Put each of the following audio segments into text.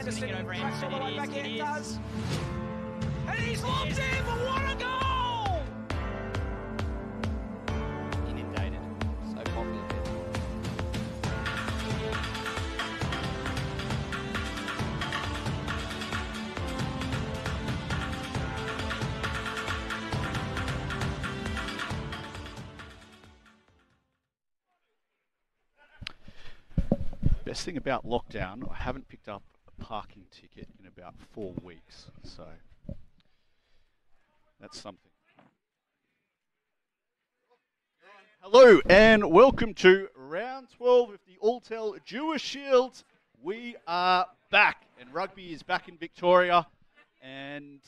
Ferguson cracks the line back in, does. And he's locked in for what a goal! Inundated. So confident. Best thing about lockdown, I haven't picked up a parking ticket in about 4 weeks, so that's something. Hello and welcome to round 12 of the Alltel Dewar Shield. We are back and rugby is back in Victoria, and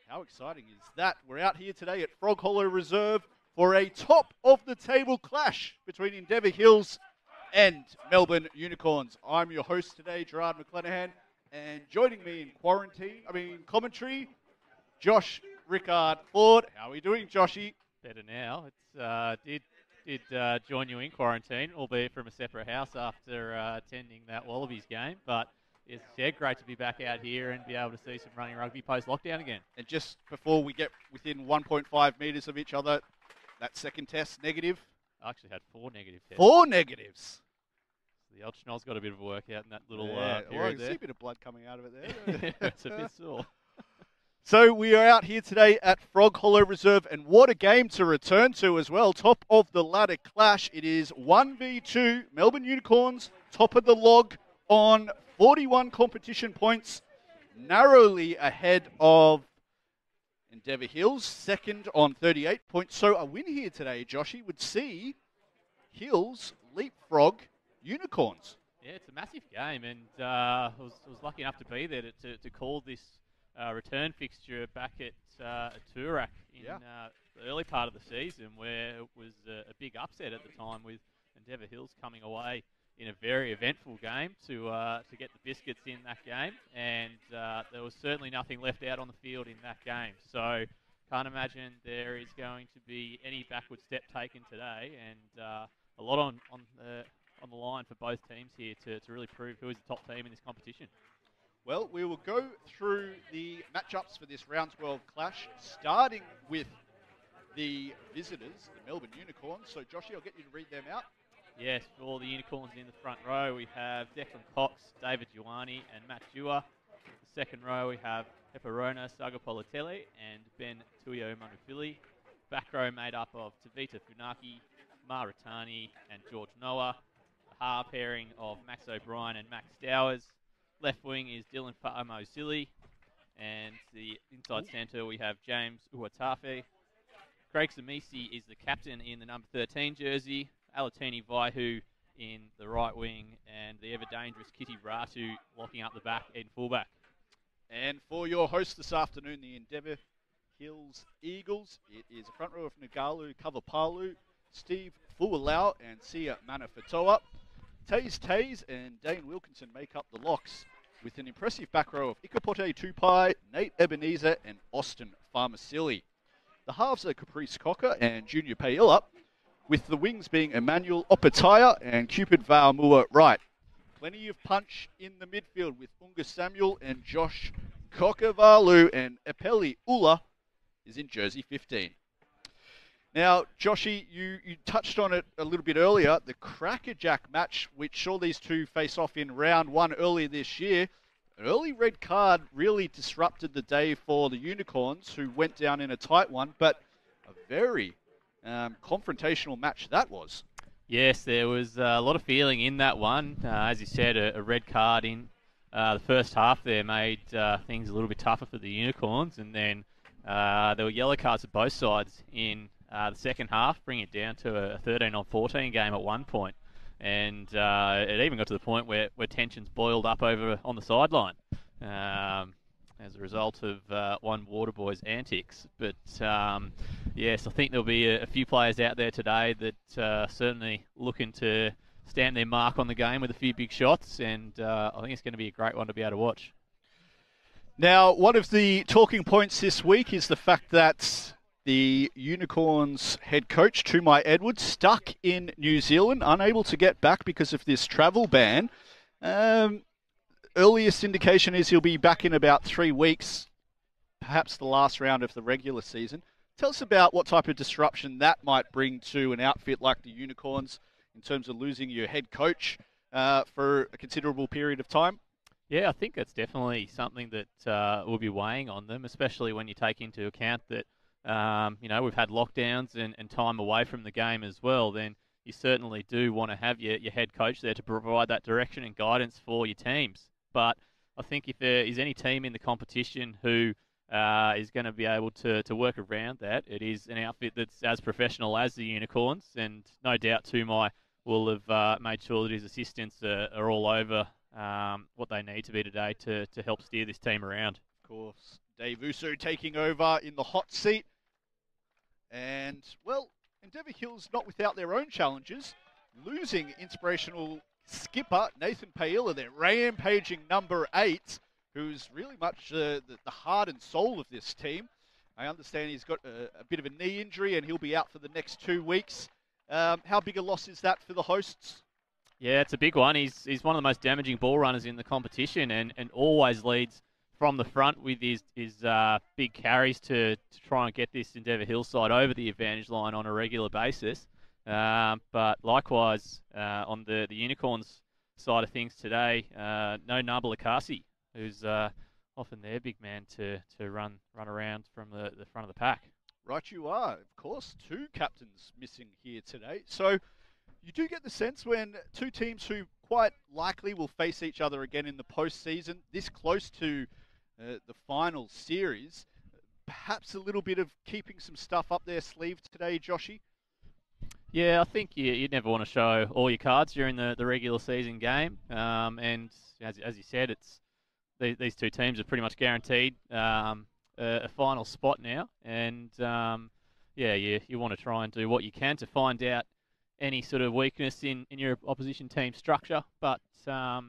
how exciting is that? We're out here today at Frog Hollow Reserve for a top of the table clash between Endeavour Hills and Melbourne Unicorns. I'm your host today, Gerard McClanahan, and joining me in commentary, Josh Rickard Ford. How are we doing, Joshy? Better now. It's did join you in quarantine, albeit from a separate house after attending that Wallabies game. But as I said, great to be back out here and be able to see some running rugby post-lockdown again. And just before we get within 1.5 metres of each other, that second test negative. I actually had 4 negative tests. 4 negatives. The old Schnell's got a bit of a workout in that little I period can there. see a bit of blood coming out of it there. It's a bit sore. So we are out here today at Frog Hollow Reserve, and what a game to return to as well. Top of the ladder clash. It is 1v2. Melbourne Unicorns, top of the log on 41 competition points, narrowly ahead of Endeavour Hills, second on 38 points. So a win here today, Joshy, would see Hills leapfrog Unicorns. Yeah, it's a massive game, and I was lucky enough to be there to call this return fixture back at Toorak in the early part of the season, where it was a big upset at the time with Endeavour Hills coming away in a very eventful game to get the biscuits in that game, and there was certainly nothing left out on the field in that game. So can't imagine there is going to be any backward step taken today, and a lot on the line for both teams here to really prove who is the top team in this competition. Well, we will go through the matchups for this round 12 clash, starting with the visitors, the Melbourne Unicorns. So, Joshy, I'll get you to read them out. Yes, for all the Unicorns in the front row, we have Declan Cox, David Ioane, and Matt Dewar. The second row, we have Eperona Sagapolitele and Ben Tuio Manufili. Back row made up of Tavita Funaki, Maritani, and George Noah. A half pairing of Max O'Brien and Max Stowers. Left wing is Dylan Fa'amo-Silly. And the inside centre, we have James Uatafe. Craig Samisi is the captain in the number 13 jersey. Alatini Vaihu in the right wing, and the ever-dangerous Kitty Ratu locking up the back in fullback. And for your host this afternoon, the Endeavour Hills Eagles, it is a front row of Ngalu Kavapalu, Steve Fualau, and Sia Manafatoa. Taze and Dane Wilkinson make up the locks, with an impressive back row of Ikapote Tupai, Nate Ebenezer, and Austin Farmasili. The halves are Caprice Cocker and Junior Paella, with the wings being Emmanuel Opataya and Cupid Vaumua Wright. Plenty of punch in the midfield with Unga Samuel and Josh Kokavalu, and Epeli Ula is in jersey 15. Now, Joshy, you touched on it a little bit earlier, the Crackerjack match, which saw these two face off in round 1 earlier this year. An early red card really disrupted the day for the Unicorns, who went down in a tight one, but a very confrontational match that was. Yes, there was a lot of feeling in that one. As you said, a red card in the first half there made things a little bit tougher for the Unicorns, and then there were yellow cards at both sides in the second half, bringing it down to a 13-on-14 game at one point. And it even got to the point where tensions boiled up over on the sideline as a result of one Waterboy's antics. But yes, I think there'll be a few players out there today that certainly looking to stamp their mark on the game with a few big shots, and I think it's going to be a great one to be able to watch. Now, one of the talking points this week is the fact that the Unicorns head coach, Tumai Edwards, stuck in New Zealand, unable to get back because of this travel ban. earliest indication is he'll be back in about 3 weeks, perhaps the last round of the regular season. Tell us about what type of disruption that might bring to an outfit like the Unicorns in terms of losing your head coach for a considerable period of time. Yeah, I think that's definitely something that will be weighing on them, especially when you take into account that, we've had lockdowns and time away from the game as well. Then you certainly do want to have your head coach there to provide that direction and guidance for your teams. But I think if there is any team in the competition who is going to be able to work around that, it is an outfit that's as professional as the Unicorns, and no doubt Tumai will have made sure that his assistants are all over what they need to be today to help steer this team around. Of course, Dave Uso taking over in the hot seat. And, well, Endeavour Hills not without their own challenges, losing inspirational skipper Nathan Pailla, their rampaging number 8, who's really much the heart and soul of this team. I understand he's got a bit of a knee injury and he'll be out for the next 2 weeks. How big a loss is that for the hosts? Yeah, it's a big one. He's one of the most damaging ball runners in the competition and always leads from the front with his big carries to try and get this Endeavour Hills side over the advantage line on a regular basis. But likewise, on the Unicorns side of things today, no Nabila Kasi, who's often their big man to run around from the front of the pack. Right you are. Of course, 2 captains missing here today. So you do get the sense when 2 teams who quite likely will face each other again in the postseason, this close to the final series, perhaps a little bit of keeping some stuff up their sleeve today, Joshy? Yeah, I think you never want to show all your cards during the regular season game. And as you said, these 2 teams are pretty much guaranteed a final spot now. And you want to try and do what you can to find out any sort of weakness in your opposition team structure. But a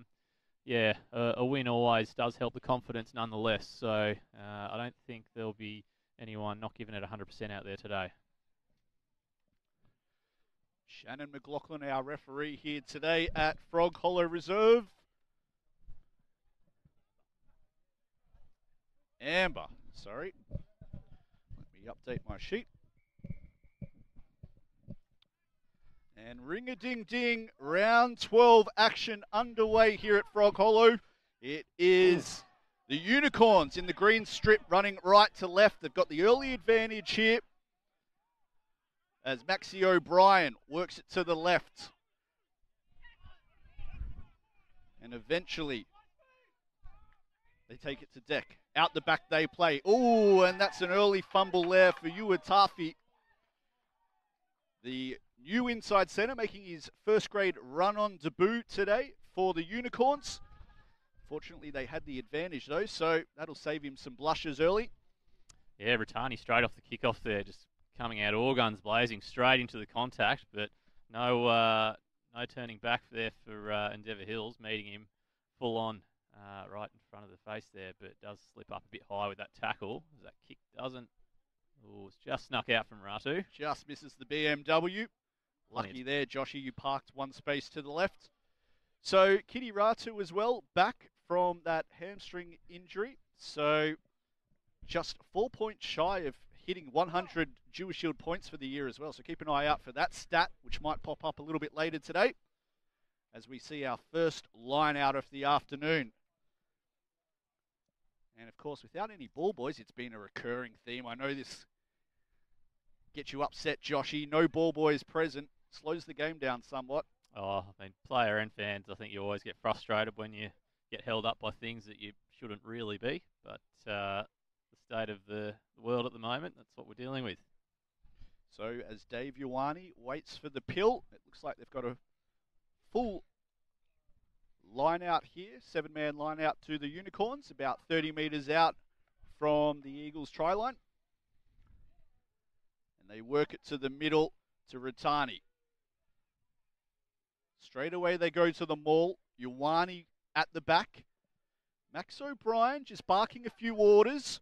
win always does help the confidence nonetheless. So I don't think there'll be anyone not giving it 100% out there today. Shannon McLaughlin, our referee here today at Frog Hollow Reserve. Amber, sorry. Let me update my sheet. And ring-a-ding-ding, round 12 action underway here at Frog Hollow. It is the Unicorns in the green strip running right to left. They've got the early advantage here as Maxie O'Brien works it to the left. And eventually they take it to deck. Out the back they play. Oh, and that's an early fumble there for Uatafi. The new inside centre making his first grade run-on debut today for the Unicorns. Fortunately, they had the advantage though, so that'll save him some blushes early. Yeah, Rattani straight off the kickoff there, just coming out all guns blazing straight into the contact, but no turning back there for Endeavour Hills, meeting him full on right in front of the face there, but it does slip up a bit high with that tackle. That kick doesn't. Oh, it's just snuck out from Ratu. Just misses the BMW. Lucky there, Joshy, you parked one space to the left. So Kitty Ratu as well, back from that hamstring injury. So just 4 points shy of hitting 100 Jewish Shield points for the year as well. So keep an eye out for that stat, which might pop up a little bit later today as we see our first line out of the afternoon. And of course, without any ball boys, it's been a recurring theme. I know this gets you upset, Joshy. No ball boys present. Slows the game down somewhat. Oh, I mean, player and fans, I think you always get frustrated when you get held up by things that you shouldn't really be. But the state of the world at the moment, that's what we're dealing with. So as Dave Ioane waits for the pill, it looks like they've got a full line out here, 7-man line out to the Unicorns, about 30 metres out from the Eagles try line. And they work it to the middle to Rattani. Straight away they go to the maul. Ioane at the back. Max O'Brien just barking a few orders.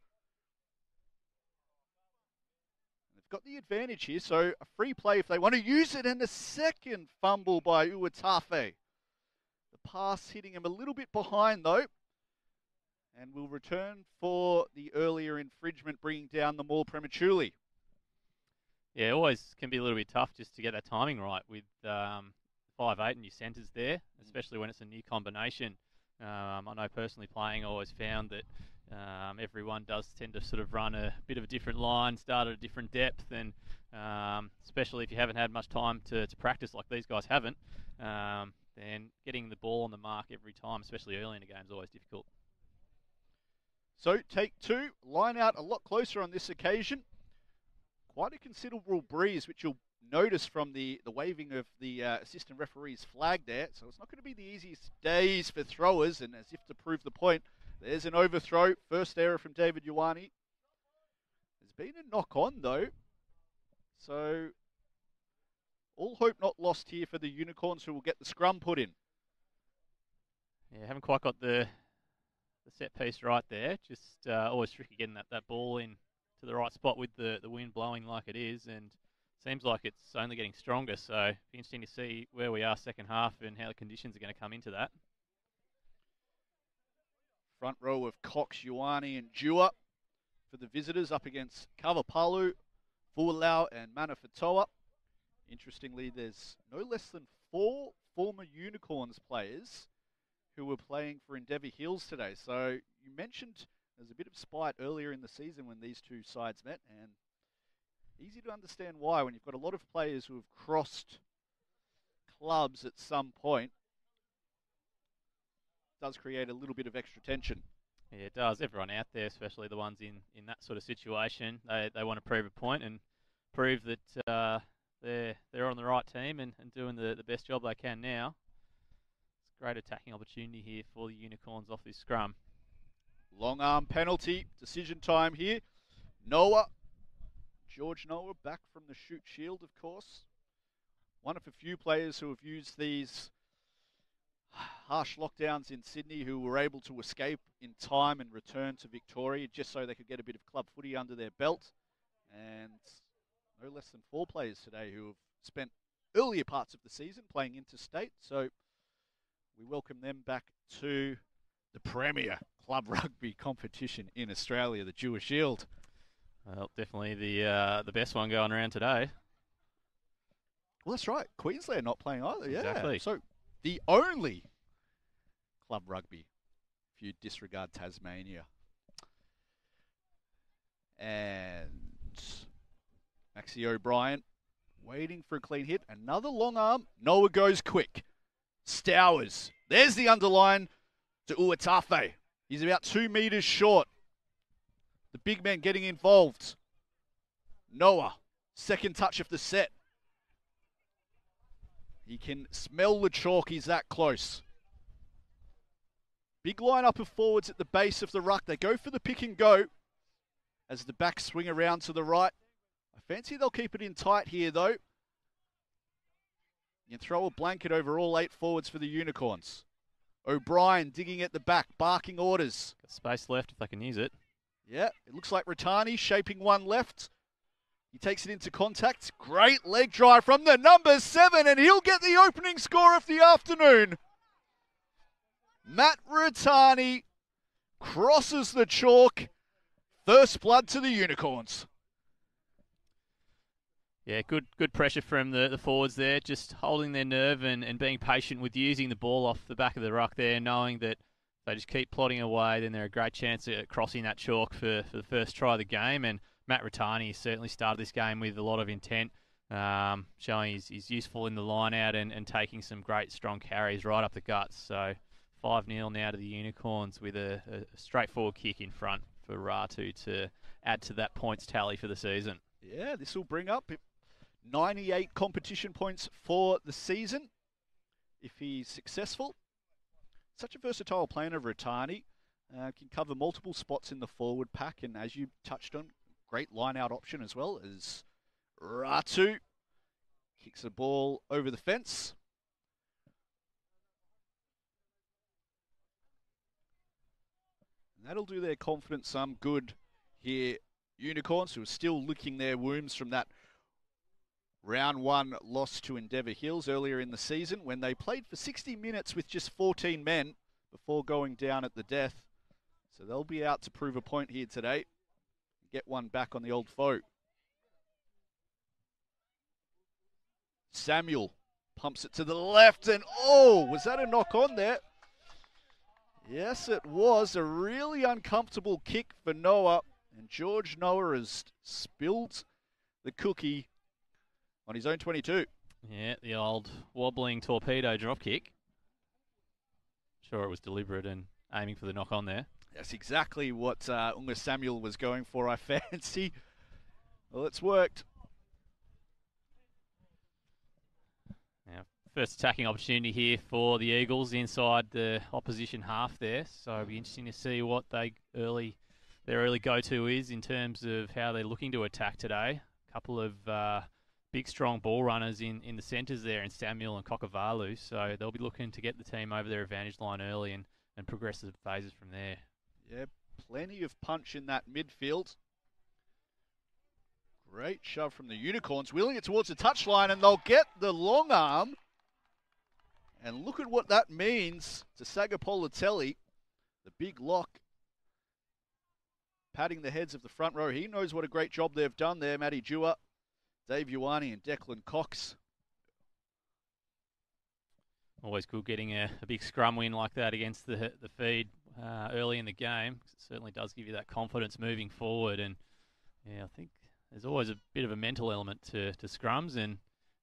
They've got the advantage here, so a free play if they want to use it, and a second fumble by Uatafe. The pass hitting him a little bit behind, though. And will return for the earlier infringement, bringing down the maul prematurely. Yeah, always can be a little bit tough just to get that timing right with 5'8" and your centres there, especially when it's a new combination. I know personally playing, I always found that everyone does tend to sort of run a bit of a different line, start at a different depth, and especially if you haven't had much time to practice like these guys haven't, then getting the ball on the mark every time, especially early in the game, is always difficult. So take two, line out a lot closer on this occasion. Quite a considerable breeze, which you'll notice from the waving of the assistant referee's flag there. So it's not going to be the easiest days for throwers, and as if to prove the point, there's an overthrow. First error from David Ioane. There's been a knock on, though. So all hope not lost here for the Unicorns, who will get the scrum put in. Yeah, haven't quite got the set piece right there. Just always tricky getting that ball in to the right spot with the wind blowing like it is, and seems like it's only getting stronger. So it'll be interesting to see where we are second half and how the conditions are going to come into that. Front row of Cox, Ioane and Dewar for the visitors, up against Kavapalu, Fualau and Manafatoa. Interestingly, there's no less than 4 former Unicorns players who were playing for Endeavour Hills today. So you mentioned there's a bit of spite earlier in the season when these two sides met, and easy to understand why when you've got a lot of players who have crossed clubs at some point. It does create a little bit of extra tension. Yeah, it does. Everyone out there, especially the ones in that sort of situation, they want to prove a point and prove that they're on the right team and doing the best job they can now. It's a great attacking opportunity here for the Unicorns off this scrum. Long arm penalty, decision time here. Noah, George Noah, back from the Shute Shield, of course. One of a few players who have used these harsh lockdowns in Sydney who were able to escape in time and return to Victoria just so they could get a bit of club footy under their belt. And no less than 4 players today who have spent earlier parts of the season playing interstate. So we welcome them back to the premier club rugby competition in Australia, the Dewar Shield. Well, definitely the best one going around today. Well, that's right. Queensland not playing either. Yeah. Exactly. So the only club rugby, if you disregard Tasmania. And Maxie O'Brien waiting for a clean hit. Another long arm. Noah goes quick. Stowers. There's the underline to Uatafe. He's about 2 meters short. The big man getting involved. Noah, second touch of the set. He can smell the chalk. He's that close. Big lineup of forwards at the base of the ruck. They go for the pick and go as the backs swing around to the right. I fancy they'll keep it in tight here, though. You can throw a blanket over all 8 forwards for the Unicorns. O'Brien digging at the back, barking orders. Got space left if they can use it. Yeah, it looks like Ratani shaping one left. He takes it into contact. Great leg drive from the number 7, and he'll get the opening score of the afternoon. Matt Ratani crosses the chalk. First blood to the Unicorns. Yeah, good pressure from the forwards there, just holding their nerve and being patient with using the ball off the back of the ruck there, knowing that if they just keep plodding away, then they're a great chance at crossing that chalk for the first try of the game. And Matt Ratani certainly started this game with a lot of intent, showing he's useful in the line out and taking some great strong carries right up the guts. So 5-0 now to the Unicorns with a straightforward kick in front for Ratu to add to that points tally for the season. Yeah, this will bring up 98 competition points for the season if he's successful. Such a versatile player of Ratani. Can cover multiple spots in the forward pack, and as you touched on, great line-out option as well as Ratu kicks the ball over the fence. And that'll do their confidence some good here. Unicorns, who are still licking their wounds from that Round 1 lost to Endeavour Hills earlier in the season when they played for 60 minutes with just 14 men before going down at the death. So they'll be out to prove a point here today. Get one back on the old foe. Samuel pumps it to the left and oh, was that a knock on there? Yes, it was a really uncomfortable kick for Noah, and George Noah has spilled the cookie on his own 22. Yeah, the old wobbling torpedo drop kick. Sure, it was deliberate and aiming for the knock on there. That's exactly what Unga Samuel was going for, I fancy. Well, it's worked. Now, first attacking opportunity here for the Eagles inside the opposition half there. So it'll be interesting to see what their early go-to is in terms of how they're looking to attack today. A couple of big, strong ball runners in the centres there in Samuel and Kokavalu. So they'll be looking to get the team over their advantage line early and progress the phases from there. Yeah, plenty of punch in that midfield. Great shove from the Unicorns, wheeling it towards the touchline, and they'll get the long arm. And look at what that means to Sagapolitelli, the big lock, patting the heads of the front row. He knows what a great job they've done there. Matty Dewar, Dave Ioane, and Declan Cox. Always good getting a big scrum win like that against the feed early in the game. It certainly does give you that confidence moving forward. And yeah, I think there's always a bit of a mental element to scrums and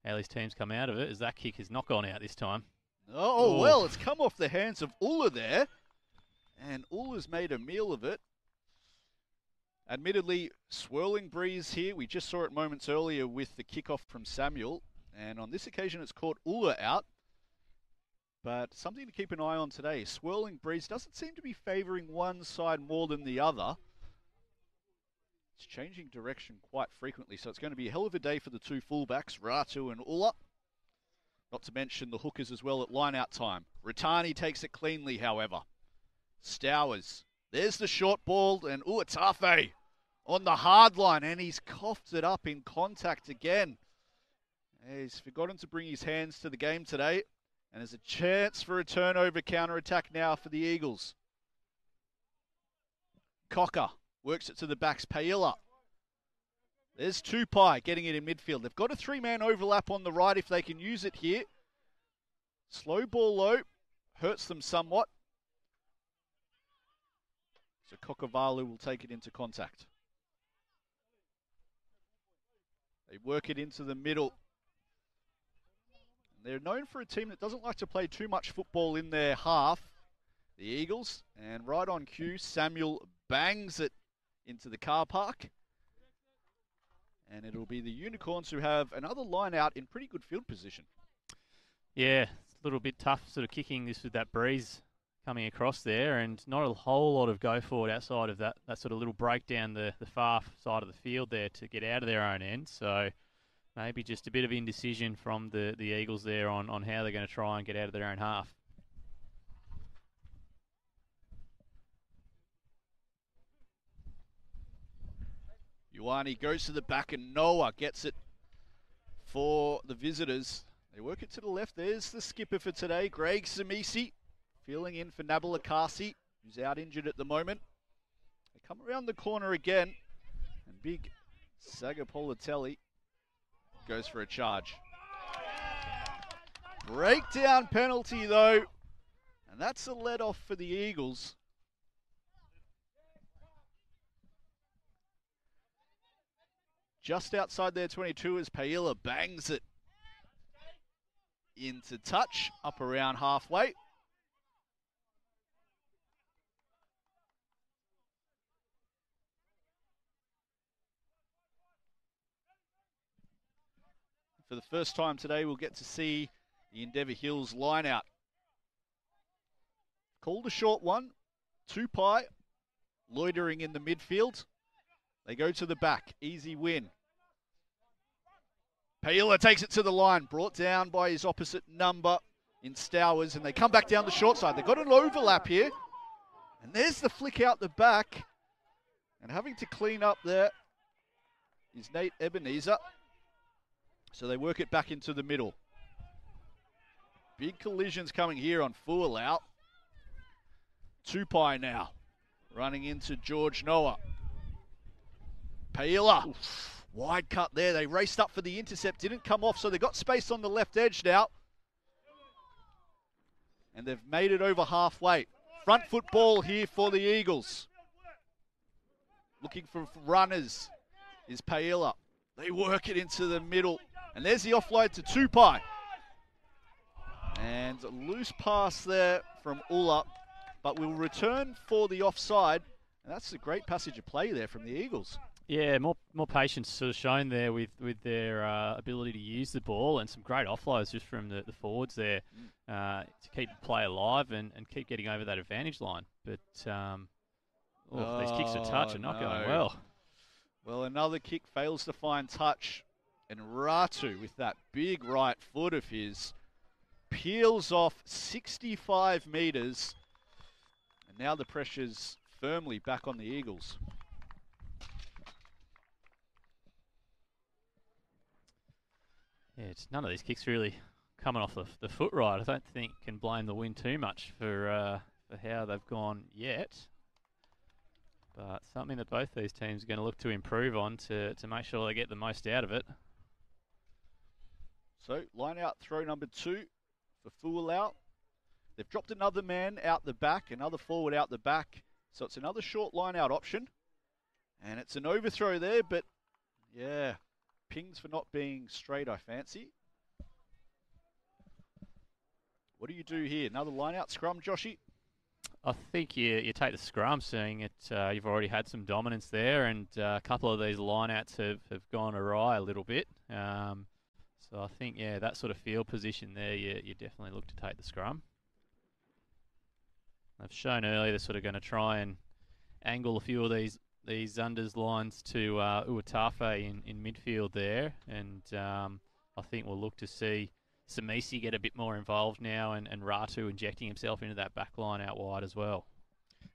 how these teams come out of it, as that kick has not gone out this time. Oh, well, it's come off the hands of Ulla there. And Ulla's made a meal of it. Admittedly, swirling breeze here. We just saw it moments earlier with the kickoff from Samuel. And on this occasion, it's caught Ulla out. But something to keep an eye on today. Swirling breeze doesn't seem to be favouring one side more than the other. It's changing direction quite frequently, so it's going to be a hell of a day for the two fullbacks, Ratu and Ulla. Not to mention the hookers as well at line-out time. Ratani takes it cleanly, however. Stowers. There's the short ball, and Uatafe on the hard line, and he's coughed it up in contact again. He's forgotten to bring his hands to the game today. And there's a chance for a turnover counter-attack now for the Eagles. Cocker works it to the backs. Pailla. There's Tupai getting it in midfield. They've got a three-man overlap on the right if they can use it here. Slow ball low. Hurts them somewhat. So Kokavalu will take it into contact. They work it into the middle. They're known for a team that doesn't like to play too much football in their half, the Eagles. And right on cue, Samuel bangs it into the car park. And it'll be the Unicorns who have another line out in pretty good field position. Yeah, it's a little bit tough sort of kicking this with that breeze coming across there, and not a whole lot of go forward outside of that sort of little break down the far side of the field there to get out of their own end. So maybe just a bit of indecision from the Eagles there on how they're going to try and get out of their own half. Ioane goes to the back and Noah gets it for the visitors. They work it to the left. There's the skipper for today, Greg Samisi, filling in for Nabil Akasi, who's out injured at the moment. They come around the corner again, and big Sagapolitelli goes for a charge. Breakdown penalty though, and that's a let off for the Eagles. Just outside their 22 as Pailla bangs it into touch, up around halfway. For the first time today, we'll get to see the Endeavour Hills line out. Called a short one. Tupai loitering in the midfield. They go to the back. Easy win. Pailla takes it to the line. Brought down by his opposite number in Stowers. And they come back down the short side. They've got an overlap here. And there's the flick out the back. And having to clean up there is Nate Ebenezer. So they work it back into the middle. Big collisions coming here on Fualau. Tupai now running into George Noah. Paila, wide cut there. They raced up for the intercept, didn't come off, so they got space on the left edge now. And they've made it over halfway. Front foot ball here for the Eagles. Looking for runners is Paila. They work it into the middle. And there's the offload to Tupai. And a loose pass there from Ulla, but will return for the offside. And that's a great passage of play there from the Eagles. Yeah, more patience sort of shown there with their ability to use the ball, and some great offloads just from the forwards there to keep the play alive and keep getting over that advantage line. But these kicks to touch are not going well. Well, another kick fails to find touch, and Ratu, with that big right foot of his, peels off 65 metres, and now the pressure's firmly back on the Eagles. Yeah, it's none of these kicks really coming off the foot right. I don't think can blame the wind too much for how they've gone yet. But something that both these teams are going to look to improve on to make sure they get the most out of it. So, line out throw number 2 for Fualau. They've dropped another man out the back, another forward out the back. So it's another short line out option. And it's an overthrow there, but yeah, pings for not being straight, I fancy. What do you do here? Another line out scrum, Joshy? I think you take the scrum, seeing it. You've already had some dominance there, and a couple of these lineouts have gone awry a little bit. So I think, yeah, that sort of field position there, you definitely look to take the scrum. I've shown earlier they're sort of going to try and angle a few of these unders lines to Uatafe in midfield there, and I think we'll look to see Samisi get a bit more involved now, and Ratu injecting himself into that back line out wide as well.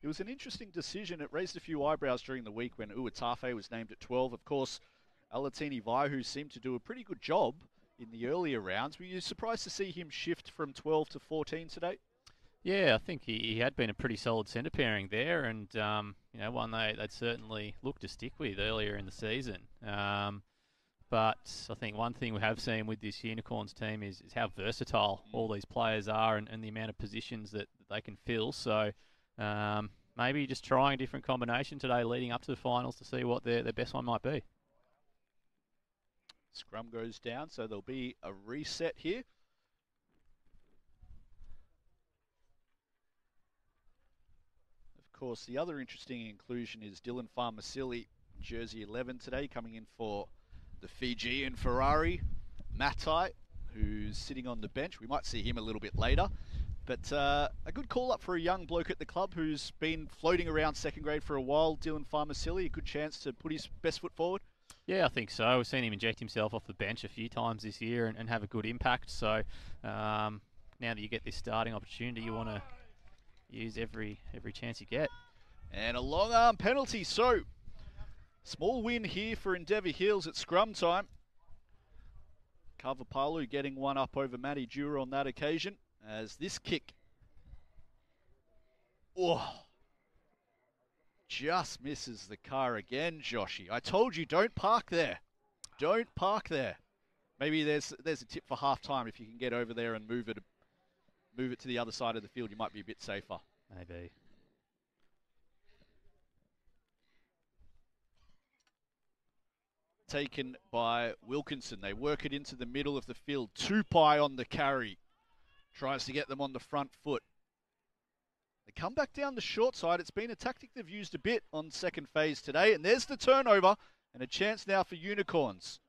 It was an interesting decision. It raised a few eyebrows during the week when Uatafe was named at 12. Of course, Alatini Vaihu seemed to do a pretty good job in the earlier rounds. Were you surprised to see him shift from 12 to 14 today? Yeah, I think he had been a pretty solid centre pairing there, and one they'd certainly look to stick with earlier in the season. But I think one thing we have seen with this Unicorns team is how versatile all these players are, and the amount of positions that they can fill. So maybe just trying a different combination today leading up to the finals to see what their best one might be. Scrum goes down, so there'll be a reset here. Of course, the other interesting inclusion is Dylan Farmasili, jersey 11 today, coming in for the Fijian Ferrari. Matai, who's sitting on the bench. We might see him a little bit later. But a good call-up for a young bloke at the club who's been floating around second grade for a while, Dylan Farmasili. A good chance to put his best foot forward. Yeah, I think so. We've seen him inject himself off the bench a few times this year and have a good impact. So now that you get this starting opportunity, you want to use every chance you get. And a long arm penalty. So small win here for Endeavour Hills at scrum time. Kavapalu getting one up over Matty Dura on that occasion, as this kick just misses the car again, Joshy. I told you, don't park there. Don't park there. Maybe there's a tip for half time. If you can get over there and move it to the other side of the field, you might be a bit safer. Maybe. Taken by Wilkinson. They work it into the middle of the field. Tupai on the carry. Tries to get them on the front foot. They come back down the short side. It's been a tactic they've used a bit on second phase today. And there's the turnover. And a chance now for Unicorns.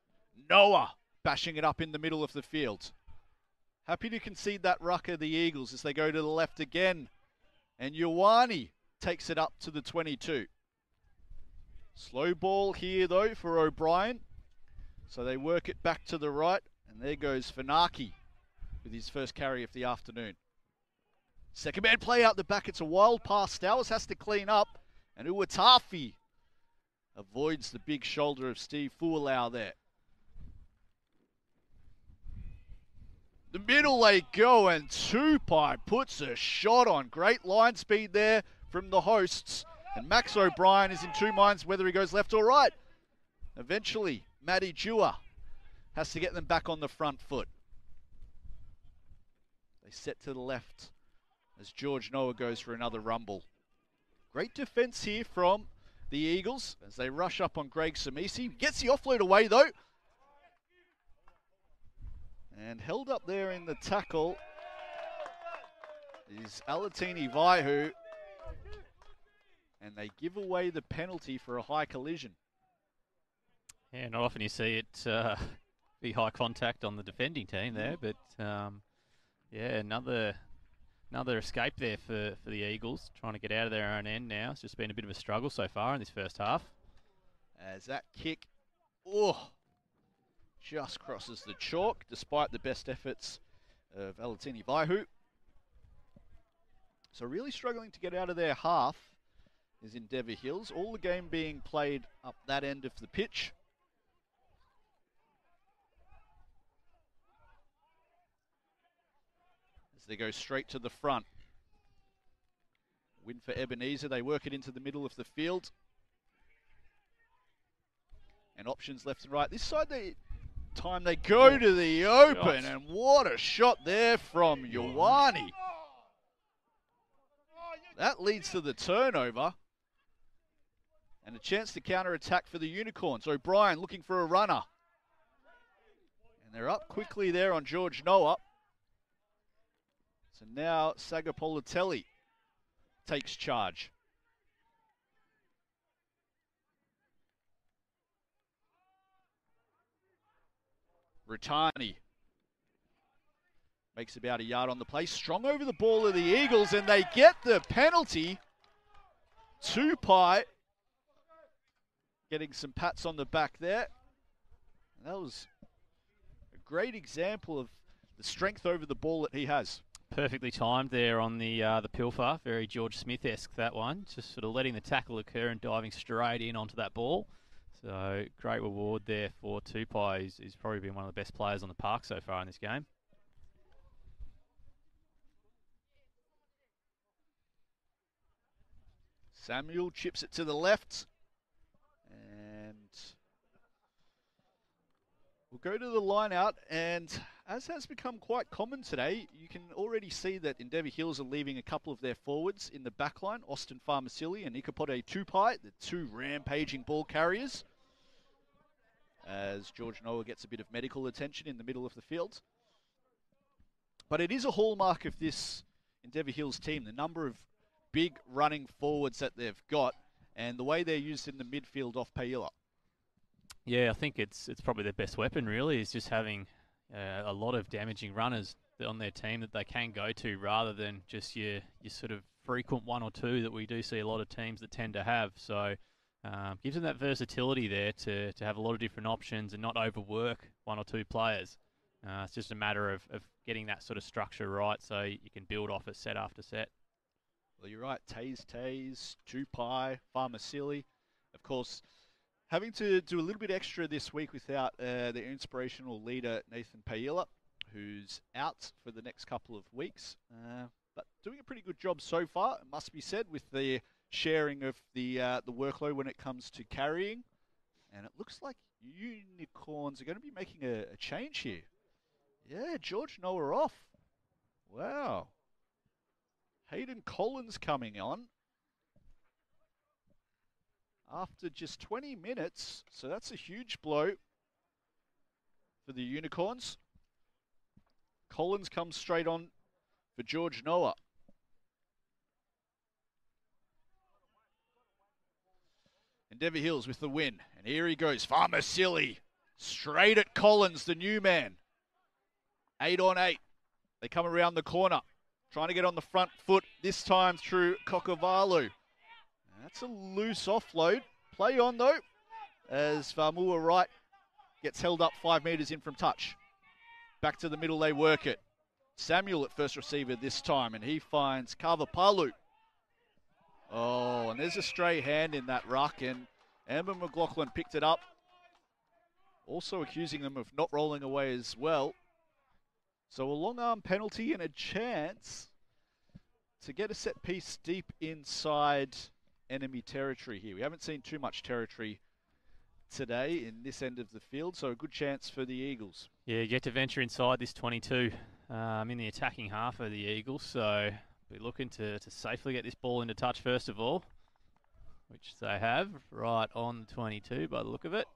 Noah bashing it up in the middle of the field. Happy to concede that ruck of the Eagles as they go to the left again. And Ioane takes it up to the 22. Slow ball here, though, for O'Brien. So they work it back to the right. And there goes Funaki with his first carry of the afternoon. Second man play out the back. It's a wild pass. Stowers has to clean up. And Uatafe avoids the big shoulder of Steve Fualau there. The middle they go, and Tupai puts a shot on. Great line speed there from the hosts. And Max O'Brien is in two minds whether he goes left or right. Eventually, Matty Dewar has to get them back on the front foot. They set to the left as George Noah goes for another rumble. Great defense here from the Eagles as they rush up on Greg Samisi. Gets the offload away though. And held up there in the tackle is Alatini Vaihu. And they give away the penalty for a high collision. Yeah, not often you see it be high contact on the defending team there, but yeah, another escape there for the Eagles, trying to get out of their own end now. It's just been a bit of a struggle so far in this first half. As that kick, just crosses the chalk, despite the best efforts of Alatini Vaihu. So really struggling to get out of their half is Endeavour Hills. All the game being played up that end of the pitch. As they go straight to the front. Win for Ebenezer. They work it into the middle of the field. And options left and right. This side, they go to the open. And what a shot there from Ioane. That leads to the turnover. And a chance to counter-attack for the Unicorns. O'Brien looking for a runner. And they're up quickly there on George Noah. So now Sagapolitelli takes charge. Rutani makes about a yard on the play. Strong over the ball of the Eagles, and they get the penalty. Tupai getting some pats on the back there. And that was a great example of the strength over the ball that he has. Perfectly timed there on the pilfer. Very George Smith-esque, that one. Just sort of letting the tackle occur and diving straight in onto that ball. So great reward there for Tupai. He's probably been one of the best players on the park so far in this game. Samuel chips it to the left. And we'll go to the line out. And as has become quite common today, you can already see that Endeavour Hills are leaving a couple of their forwards in the back line. Austin Farmasili and Ikapote Tupai, the two rampaging ball carriers. As George Noah gets a bit of medical attention in the middle of the field. But it is a hallmark of this Endeavour Hills team, the number of big running forwards that they've got and the way they're used in the midfield off Paila. Yeah, I think it's probably their best weapon really, is just having a lot of damaging runners on their team that they can go to rather than just your sort of frequent one or two that we do see a lot of teams that tend to have. So gives them that versatility there to have a lot of different options and not overwork one or two players. It's just a matter of getting that sort of structure right so you can build off it set after set. Well, you're right. Taze, Tupai, Farmasili. Of course, having to do a little bit extra this week without their inspirational leader, Nathan Paila, who's out for the next couple of weeks. But doing a pretty good job so far, it must be said, with the sharing of the workload when it comes to carrying. And it looks like Unicorns are going to be making a change here. Yeah, George Noah off. Wow. Hayden Collins coming on after just 20 minutes. So that's a huge blow for the Unicorns. Collins comes straight on for George Noah. Endeavour Hills with the win. And here he goes. Farmasili straight at Collins, the new man. 8 on 8. They come around the corner. Trying to get on the front foot, this time through Kokovalu. That's a loose offload. Play on though, as Famua Wright gets held up 5 metres in from touch. Back to the middle, they work it. Samuel at first receiver this time, and he finds Kavapalu. Oh, and there's a stray hand in that ruck, and Amber McLaughlin picked it up. Also accusing them of not rolling away as well. So a long arm penalty and a chance to get a set piece deep inside enemy territory here. We haven't seen too much territory today in this end of the field, so a good chance for the Eagles. Yeah, you get to venture inside this 22 in the attacking half of the Eagles, so we're looking to safely get this ball into touch first of all, which they have right on the 22 by the look of it.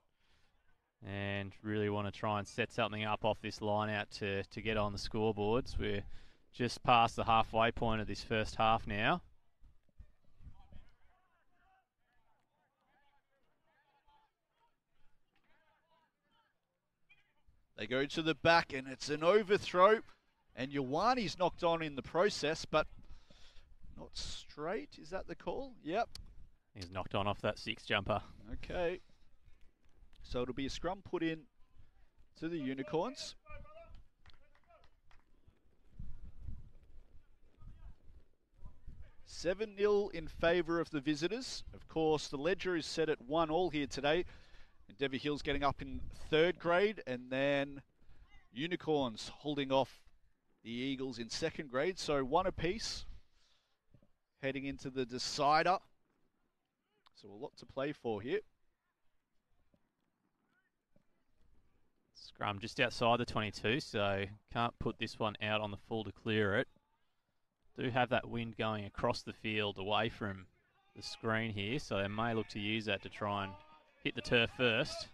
And really want to try and set something up off this line out to get on the scoreboards. We're just past the halfway point of this first half now. They go to the back and it's an overthrow, and Ioane's knocked on in the process, but not straight. Is that the call? Yep. He's knocked on off that 6 jumper. Okay. So it'll be a scrum put in to the Unicorns. $7-0 in favour of the visitors. Of course, the ledger is set at 1-1 here today. Endeavour Hills getting up in 3rd grade, and then Unicorns holding off the Eagles in 2nd grade. So 1 apiece heading into the decider. So a lot to play for here. Scrum just outside the 22, so can't put this one out on the full to clear it. Do have that wind going across the field away from the screen here, so they may look to use that to try and hit the turf first.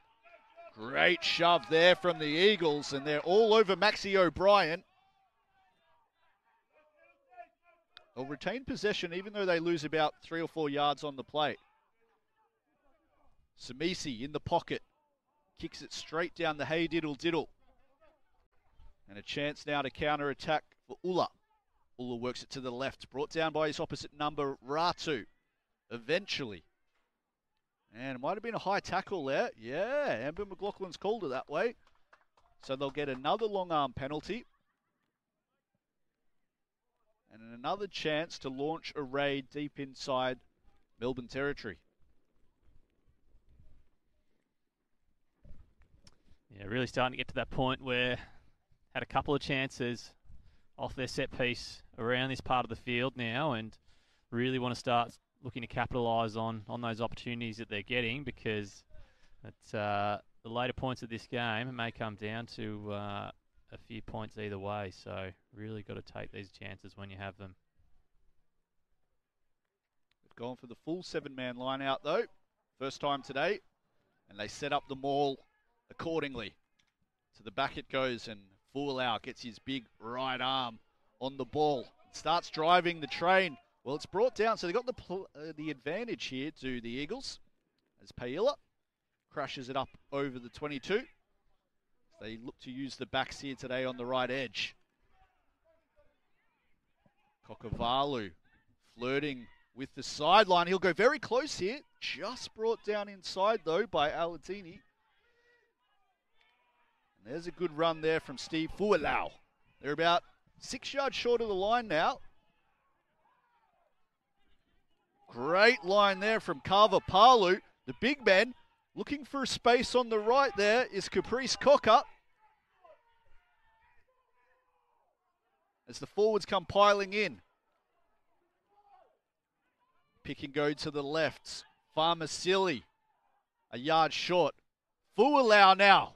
Great shove there from the Eagles, and they're all over Maxi O'Brien. They'll retain possession even though they lose about 3 or 4 yards on the play. Samisi in the pocket. Kicks it straight down the hey diddle diddle. And a chance now to counter-attack for Ulla. Ulla works it to the left. Brought down by his opposite number, Ratu. Eventually. And it might have been a high tackle there. Yeah, Amber McLaughlin's called it that way. So they'll get another long arm penalty. And another chance to launch a raid deep inside Melbourne territory. Yeah, really starting to get to that point where had a couple of chances off their set piece around this part of the field now, and really want to start looking to capitalise on those opportunities that they're getting, because at the later points of this game, it may come down to a few points either way. So really got to take these chances when you have them. They've gone for the full 7-man line out though, first time today, and they set up the maul accordingly. To the back it goes, and Fualau gets his big right arm on the ball. Starts driving the train. Well, it's brought down, so they got the advantage here to the Eagles, as Paila crashes it up over the 22. They look to use the backs here today on the right edge. Kokavalu flirting with the sideline. He'll go very close here. Just brought down inside, though, by Alatini. And there's a good run there from Steve Fualau. They're about 6 yards short of the line now. Great line there from Carver Palu. The big man looking for a space on the right there is Caprice Cocker. As the forwards come piling in. Pick and go to the left. Farmer Silly a yard short. Fualau now.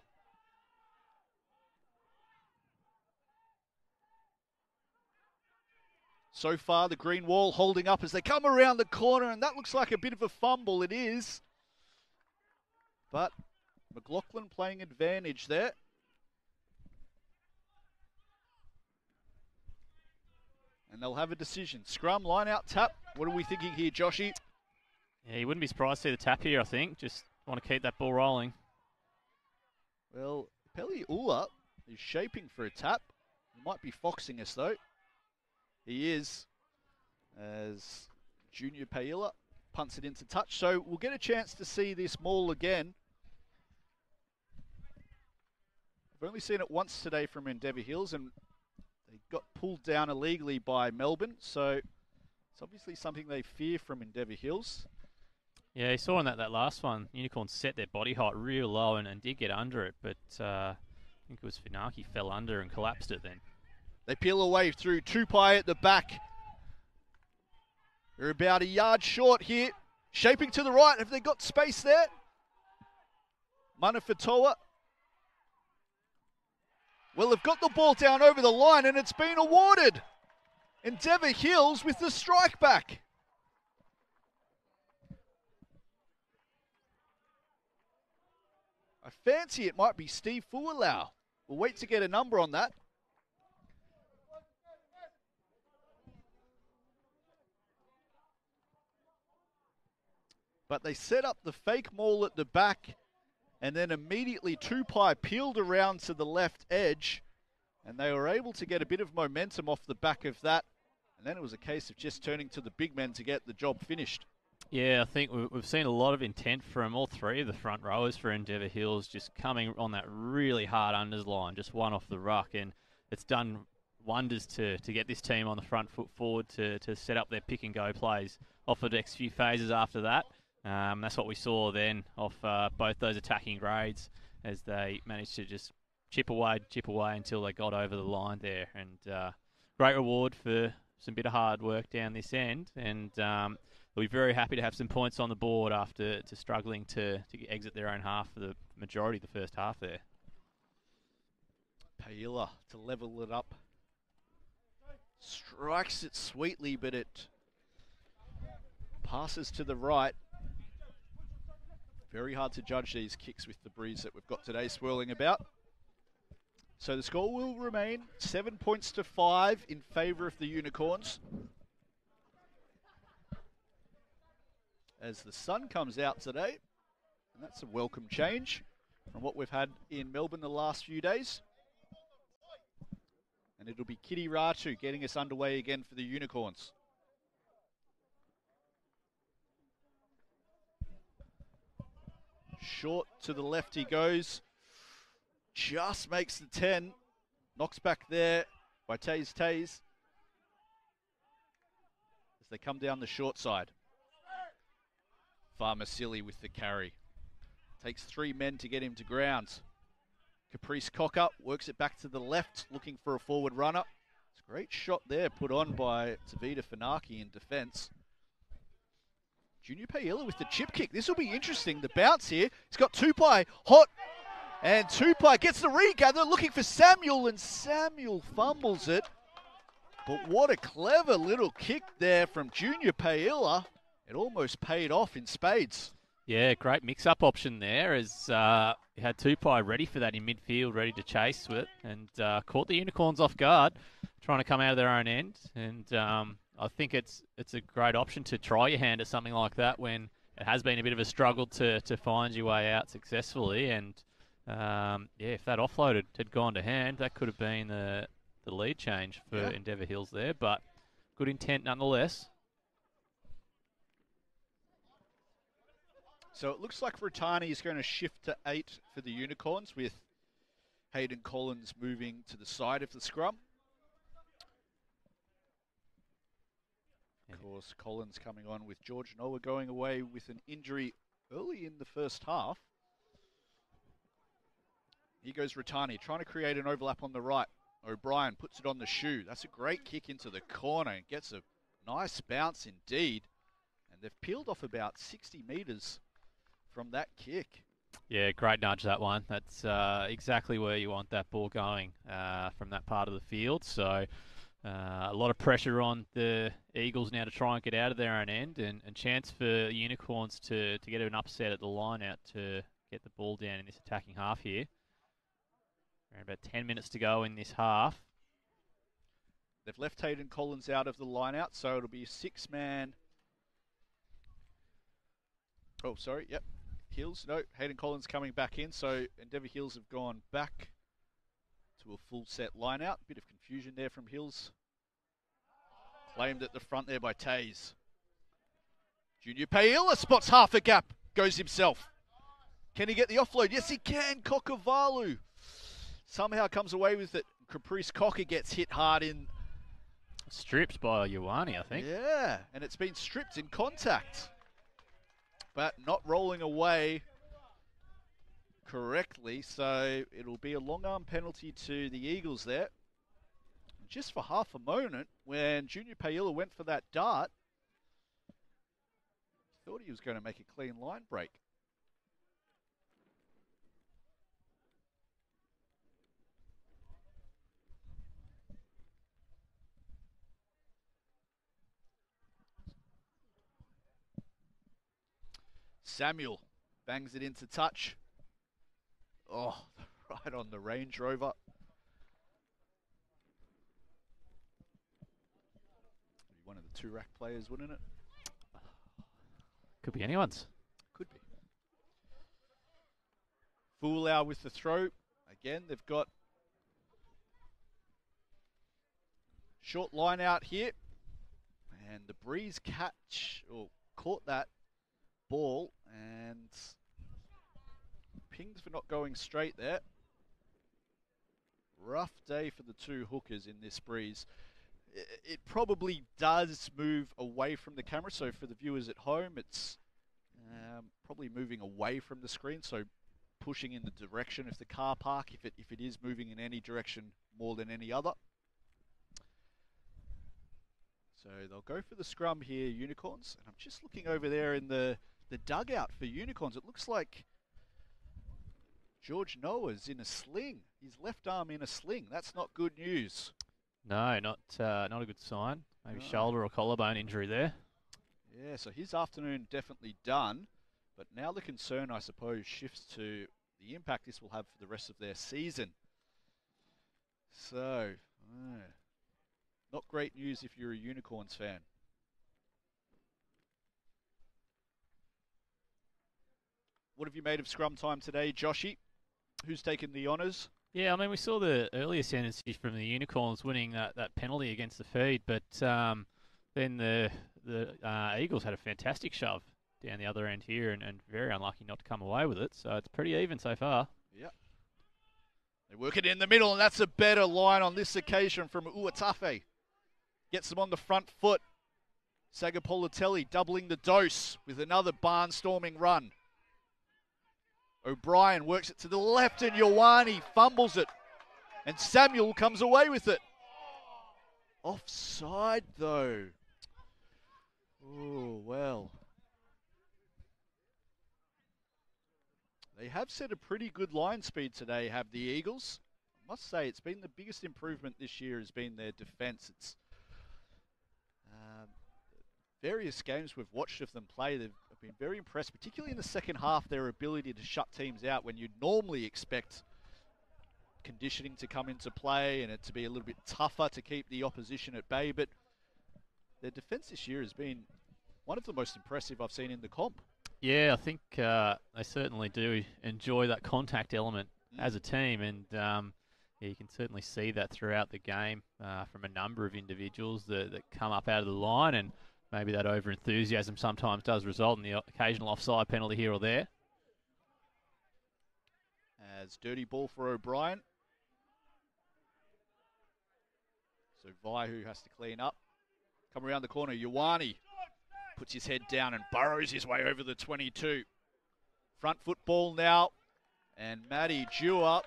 So far, the green wall holding up as they come around the corner, and that looks like a bit of a fumble. It is. But McLaughlin playing advantage there. And they'll have a decision. Scrum, line out, tap. What are we thinking here, Joshy? Yeah, you wouldn't be surprised to see the tap here, I think. Just want to keep that ball rolling. Well, Peli Ulla is shaping for a tap. He might be foxing us, though. He is, as Junior Paila punts it into touch. So we'll get a chance to see this maul again. I've only seen it once today from Endeavour Hills, and they got pulled down illegally by Melbourne. So it's obviously something they fear from Endeavour Hills. Yeah, you saw in that last one, Unicorns set their body height real low and did get under it, but I think it was Finaki fell under and collapsed it then. They peel away through Tupai at the back. They're about a yard short here. Shaping to the right. Have they got space there? Manafatoa. Well, they've got the ball down over the line and it's been awarded. Endeavour Hills with the strike back. I fancy it might be Steve Fualau. We'll wait to get a number on that. But they set up the fake maul at the back, and then immediately Tupai peeled around to the left edge, and they were able to get a bit of momentum off the back of that. And then it was a case of just turning to the big men to get the job finished. Yeah, I think we've seen a lot of intent from all three of the front rowers for Endeavour Hills, just coming on that really hard unders line, just one off the ruck, and it's done wonders to get this team on the front foot forward to set up their pick and go plays off the next few phases after that. That's what we saw then off both those attacking grades as they managed to just chip away until they got over the line there. And great reward for some bit of hard work down this end. And they'll be very happy to have some points on the board after struggling to exit their own half for the majority of the first half there. Paila to level it up. Strikes it sweetly, but it passes to the right. Very hard to judge these kicks with the breeze that we've got today swirling about. So the score will remain 7 points to 5 in favour of the Unicorns. As the sun comes out today, and that's a welcome change from what we've had in Melbourne the last few days. And it'll be Kitty Ratu getting us underway again for the Unicorns. Short to the left he goes. Just makes the 10. Knocks back there by Taze. As they come down the short side. Farmer Silly with the carry. Takes 3 men to get him to ground. Caprice Cocker works it back to the left, looking for a forward runner. It's a great shot there put on by Tavita Funaki in defence. Junior Paella with the chip kick. This will be interesting. The bounce here. He's got Tupai hot. And Tupai gets the regather, looking for Samuel, and Samuel fumbles it. But what a clever little kick there from Junior Paella. It almost paid off in spades. Yeah, great mix-up option there as he had Tupai ready for that in midfield, ready to chase with, and caught the Unicorns off guard, trying to come out of their own end. And I think it's a great option to try your hand at something like that when it has been a bit of a struggle to find your way out successfully. And yeah, if that offload had gone to hand, that could have been the lead change for Endeavour Hills there. But good intent nonetheless. So it looks like Rutani is going to shift to 8 for the Unicorns, with Hayden Collins moving to the side of the scrum. Of course, Collins coming on with George Noah going away with an injury early in the first half. Here goes Rutani, trying to create an overlap on the right. O'Brien puts it on the shoe. That's a great kick into the corner and gets a nice bounce indeed. And they've peeled off about 60 metres from that kick. Yeah, great nudge, that one. That's exactly where you want that ball going from that part of the field. So a lot of pressure on the Eagles now to try and get out of their own end, and chance for Unicorns to get an upset at the line out to get the ball down in this attacking half here. Around about 10 minutes to go in this half. They've left Hayden Collins out of the line out, so it'll be a 6-man. Oh, sorry, yep. Hills, no, Hayden Collins coming back in, so Endeavour Hills have gone back to a full set line out. Bit of confusion there from Hills. Claimed at the front there by Taze. Junior Paella spots half a gap, goes himself. Can he get the offload? Yes, he can. Kokavalu somehow comes away with it. Caprice Cocker gets hit hard in. Stripped by Ioane, I think. Yeah, and it's been stripped in contact. But not rolling away correctly, so it'll be a long arm penalty to the Eagles there. just for half a moment, when Junior Paella went for that dart, thought he was going to make a clean line break. Samuel bangs it into touch. Oh, right on the Range Rover. Be one of the two rack players, wouldn't it? Could be anyone's. Could be. Fualau with the throw. Again, they've got short line out here. And the Breeze caught that ball and pinged for not going straight there. Rough day for the two hookers in this Breeze. It probably does move away from the camera, so for the viewers at home, it's probably moving away from the screen, so pushing in the direction of the car park if it is moving in any direction more than any other. So they'll go for the scrum here, Unicorns, and I'm just looking over there in the dugout for Unicorns. It looks like George Noah's in a sling. His left arm in a sling. That's not good news. No, not a good sign. Maybe shoulder or collarbone injury there. Yeah, so his afternoon definitely done. But now the concern, I suppose, shifts to the impact this will have for the rest of their season. So, not great news if you're a Unicorns fan. What have you made of scrum time today, Joshy? Who's taken the honours? Yeah, I mean, we saw the early ascendancy from the Unicorns winning that penalty against the feed, but then the Eagles had a fantastic shove down the other end here and very unlucky not to come away with it. So it's pretty even so far. Yep. They work it in the middle, and that's a better line on this occasion from Uatafe. Gets them on the front foot. Sagapolitelli doubling the dose with another barnstorming run. O'Brien works it to the left, and Ioane fumbles it. And Samuel comes away with it. Offside, though. Oh, well. They have set a pretty good line speed today, have the Eagles. I must say, it's been the biggest improvement this year has been their defence. It's various games we've watched of them play, they've been very impressed, particularly in the second half, their ability to shut teams out when you'd normally expect conditioning to come into play and it to be a little bit tougher to keep the opposition at bay. But their defence this year has been one of the most impressive I've seen in the comp. Yeah, I think they certainly do enjoy that contact element as a team, and yeah, you can certainly see that throughout the game from a number of individuals that come up out of the line, and maybe that over-enthusiasm sometimes does result in the occasional offside penalty here or there. As dirty ball for O'Brien. So Vaihu has to clean up. Come around the corner, Ioane puts his head down and burrows his way over the 22. Front foot ball now, and Matty Dewar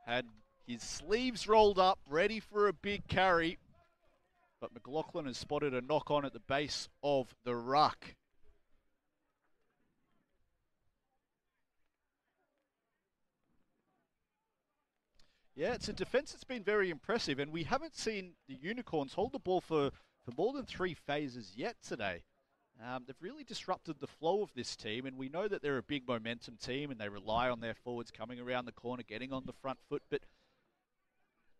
had his sleeves rolled up, ready for a big carry. But McLaughlin has spotted a knock on at the base of the ruck. Yeah, it's a defence that's been very impressive, and we haven't seen the Unicorns hold the ball for more than 3 phases yet today. They've really disrupted the flow of this team, and we know that they're a big momentum team, and they rely on their forwards coming around the corner, getting on the front foot, but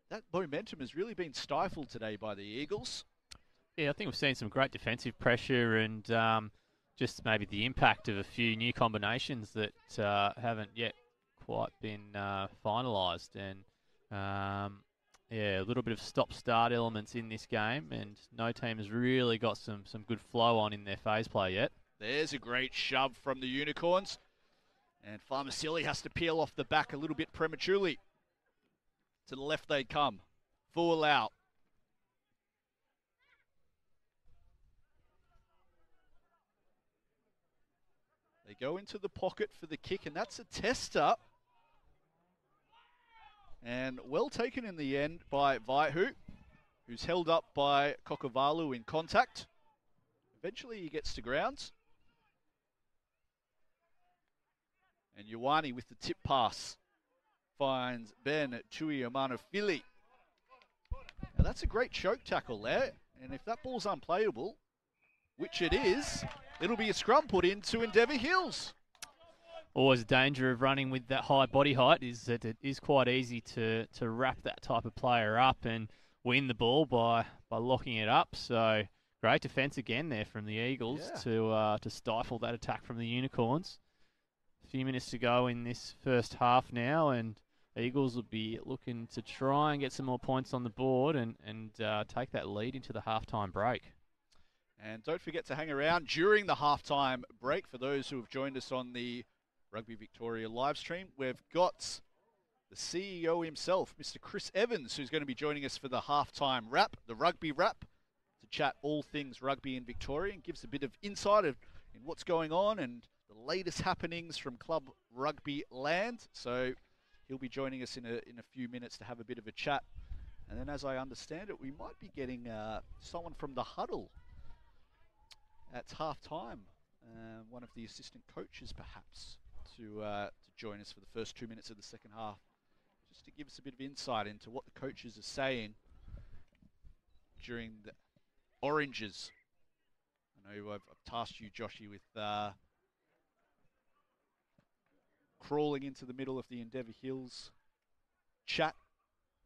that momentum has really been stifled today by the Eagles. Yeah, I think we've seen some great defensive pressure and just maybe the impact of a few new combinations that haven't yet quite been finalised. And yeah, a little bit of stop-start elements in this game, and no team has really got some good flow on in their phase play yet. There's a great shove from the Unicorns, and Farmasili has to peel off the back a little bit prematurely. To the left they come. Fualau. They go into the pocket for the kick, and that's a tester. And well taken in the end by Vaihu, who's held up by Kokovalu in contact. Eventually he gets to ground. And Ioane with the tip pass finds Ben Tuiamanufili. Now that's a great choke tackle there. And if that ball's unplayable, which it is, it'll be a scrum put into Endeavour Hills. Always a danger of running with that high body height is that it is quite easy to wrap that type of player up and win the ball by locking it up. So great defence again there from the Eagles to stifle that attack from the Unicorns. A few minutes to go in this first half now, and Eagles will be looking to try and get some more points on the board and take that lead into the halftime break. And don't forget to hang around during the halftime break for those who have joined us on the Rugby Victoria live stream. We've got the CEO himself, Mr. Chris Evans, who's going to be joining us for the halftime wrap, the rugby wrap, to chat all things rugby in Victoria and gives a bit of insight in what's going on and the latest happenings from club rugby land. So he'll be joining us in a few minutes to have a bit of a chat. And then as I understand it, we might be getting someone from the huddle at halftime, one of the assistant coaches perhaps, to join us for the first 2 minutes of the second half, just to give us a bit of insight into what the coaches are saying during the Oranges. I know I've tasked you, Joshy, with crawling into the middle of the Endeavour Hills chat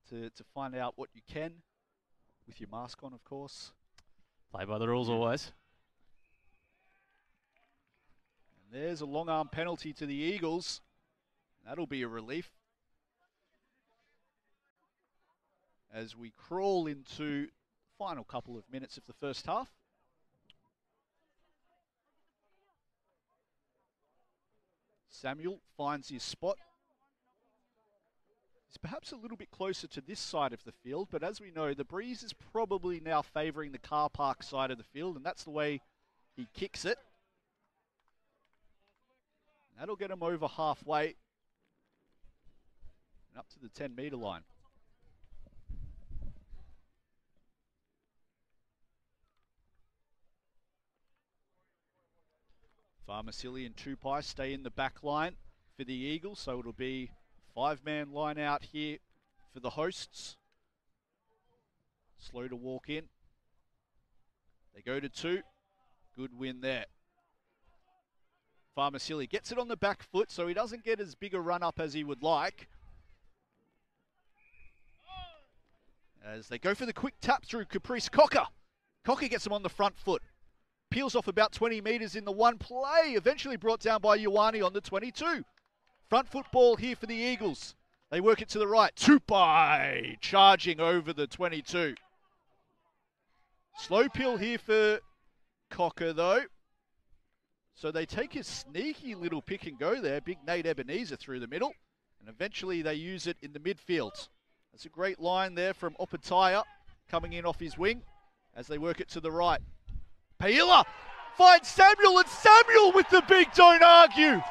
to find out what you can, with your mask on, of course. Play by the rules always. There's a long arm penalty to the Eagles. That'll be a relief. As we crawl into the final couple of minutes of the first half. Samuel finds his spot. He's perhaps a little bit closer to this side of the field, but as we know, the breeze is probably now favouring the car park side of the field, and that's the way he kicks it. That'll get him over halfway and up to the 10-metre line. Farmasili and Tupai stay in the back line for the Eagles, so it'll be 5-man line out here for the hosts. Slow to walk in. They go to 2. Good win there. Farmasili gets it on the back foot, so he doesn't get as big a run up as he would like. As they go for the quick tap through Caprice Cocker. Cocker gets him on the front foot. Peels off about 20 metres in the one play. Eventually brought down by Ioane on the 22. Front foot ball here for the Eagles. They work it to the right. Tupai charging over the 22. Slow peel here for Cocker though. So they take a sneaky little pick and go there. Big Nate Ebenezer through the middle. And eventually they use it in the midfield. That's a great line there from Opataya coming in off his wing as they work it to the right. Paila finds Samuel, and Samuel with the big don't argue.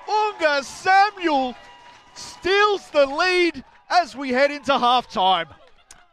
Unga Samuel steals the lead as we head into halftime.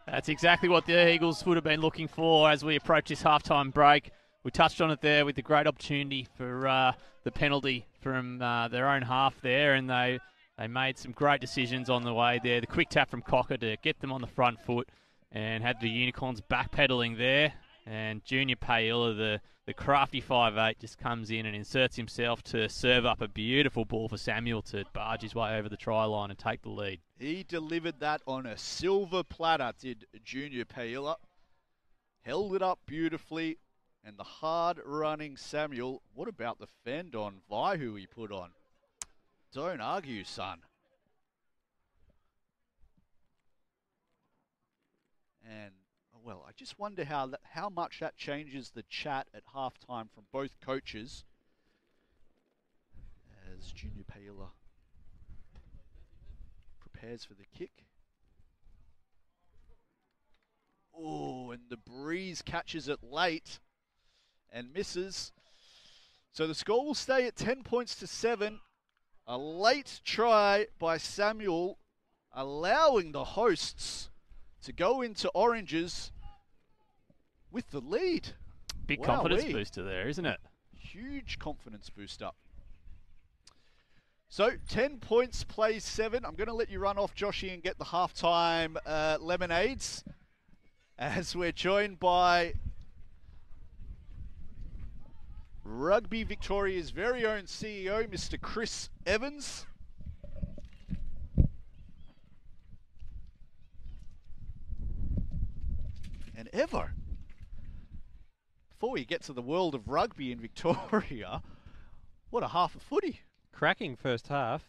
That's exactly what the Eagles would have been looking for as we approach this halftime break. We touched on it there with the great opportunity for the penalty from their own half there, and they made some great decisions on the way there. The quick tap from Cocker to get them on the front foot and had the Unicorns backpedaling there. And Junior Paella, the crafty 5'8", just comes in and inserts himself to serve up a beautiful ball for Samuel to barge his way over the try line and take the lead. He delivered that on a silver platter, did Junior Paella. Held it up beautifully. And the hard-running Samuel, what about the fend on Vaihu he put on? Don't argue, son. And, well, I just wonder how much that changes the chat at halftime from both coaches. As Junior Paella prepares for the kick. Oh, and the breeze catches it late and misses. So the score will stay at 10 points to 7. A late try by Samuel allowing the hosts to go into oranges with the lead. Big confidence Wowee. booster there, isn't it? Huge confidence booster. So 10 points, plays 7. I'm going to let you run off, Joshy, and get the halftime lemonades as we're joined by Rugby Victoria's very own CEO, Mr. Chris Evans. And Evo, before we get to the world of rugby in Victoria, what a half a footy. Cracking first half.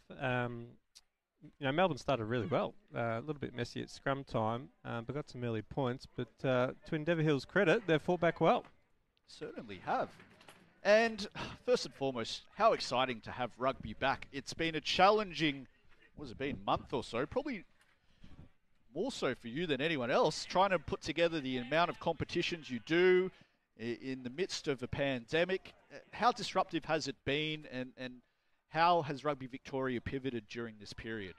Melbourne started really well. A little bit messy at scrum time, but got some early points. But to Endeavour Hill's credit, they fought back well. Certainly have. And first and foremost, how exciting to have rugby back. It's been a challenging, month or so, probably more so for you than anyone else, trying to put together the amount of competitions you do in the midst of a pandemic. How disruptive has it been, and how has Rugby Victoria pivoted during this period?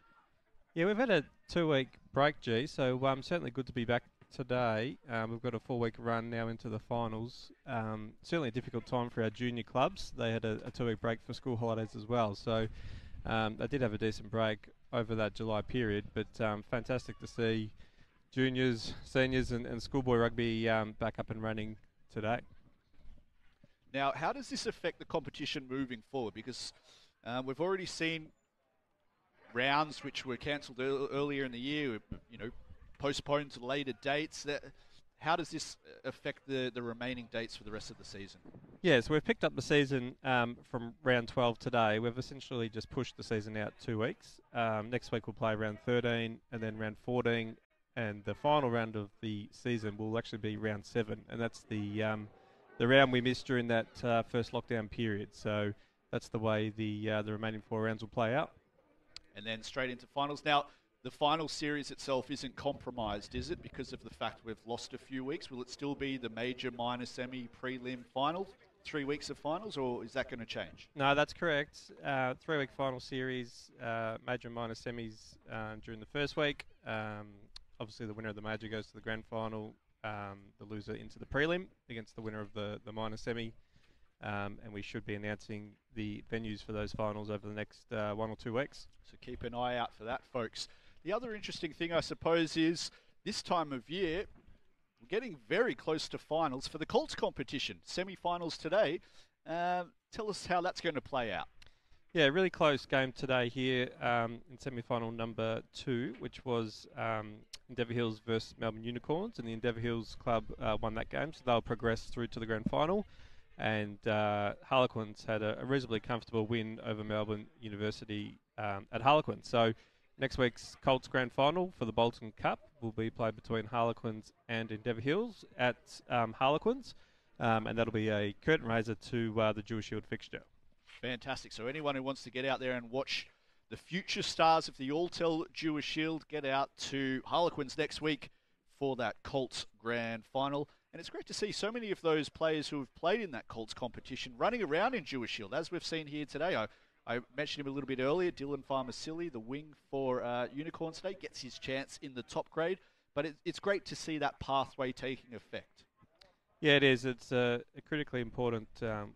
Yeah, we've had a 2-week break, G, so certainly good to be back today. We've got a 4-week run now into the finals. Certainly a difficult time for our junior clubs. They had a 2-week break for school holidays as well, so they did have a decent break over that July period, but fantastic to see juniors, seniors and schoolboy rugby back up and running today. Now, how does this affect the competition moving forward? Because we've already seen rounds which were cancelled earlier in the year, postponed to later dates. How does this affect the remaining dates for the rest of the season? Yeah, so we've picked up the season from round 12 today. We've essentially just pushed the season out 2 weeks. Next week we'll play round 13 and then round 14, and the final round of the season will actually be round 7, and that's the round we missed during that first lockdown period. So that's the way the remaining 4 rounds will play out. And then straight into finals. Now, the final series itself isn't compromised, is it, because of the fact we've lost a few weeks? Will it still be the major, minor, semi, prelim final, 3 weeks of finals, or is that going to change? No, that's correct. 3-week final series, major and minor semis during the first week. Obviously, the winner of the major goes to the grand final, the loser into the prelim against the winner of the minor semi. And we should be announcing the venues for those finals over the next 1 or 2 weeks. So keep an eye out for that, folks. The other interesting thing, I suppose, is this time of year, we're getting very close to finals for the Colts competition. Semi-finals today. Tell us how that's going to play out. Yeah, really close game today here in semi-final number 2, which was Endeavour Hills versus Melbourne Unicorns, and the Endeavour Hills club won that game, so they'll progress through to the grand final. And Harlequins had a reasonably comfortable win over Melbourne University at Harlequins. So next week's Colts grand final for the Bolton Cup will be played between Harlequins and Endeavour Hills at Harlequins, and that'll be a curtain raiser to the Jewish Shield fixture. Fantastic. So anyone who wants to get out there and watch the future stars of the Alltel Jewish Shield, get out to Harlequins next week for that Colts grand final. And it's great to see so many of those players who have played in that Colts competition running around in Jewish Shield, as we've seen here today. I mentioned him a little bit earlier, Dylan Farmer-Silly, the wing for Unicorn State, gets his chance in the top grade. But it's great to see that pathway taking effect. Yeah, it is. It's a critically important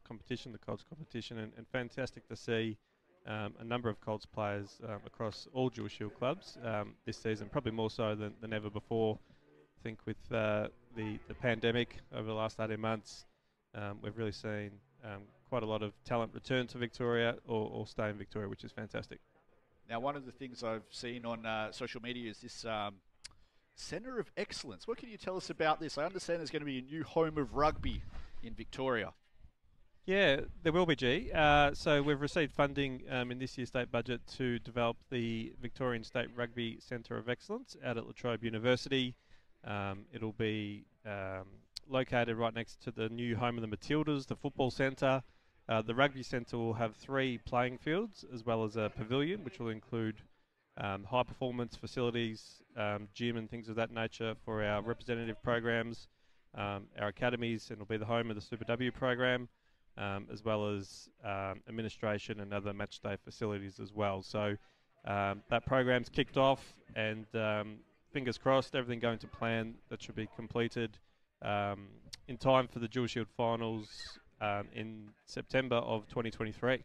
competition, the Colts competition, and fantastic to see a number of Colts players across all Jewish Shield clubs this season, probably more so than ever before. I think with the pandemic over the last 18 months, we've really seen quite a lot of talent return to Victoria or stay in Victoria, which is fantastic. Now, one of the things I've seen on social media is this Centre of Excellence. What can you tell us about this? I understand there's going to be a new home of rugby in Victoria. Yeah, there will be, G. So we've received funding in this year's state budget to develop the Victorian State Rugby Centre of Excellence out at La Trobe University. It'll be located right next to the new home of the Matildas, the football centre. The rugby centre will have 3 playing fields as well as a pavilion, which will include high performance facilities, gym and things of that nature for our representative programs, our academies, and it'll be the home of the Super W program, as well as administration and other match day facilities as well. So That program's kicked off, and fingers crossed, everything going to plan. That should be completed in time for the Dual Shield finals in September of 2023.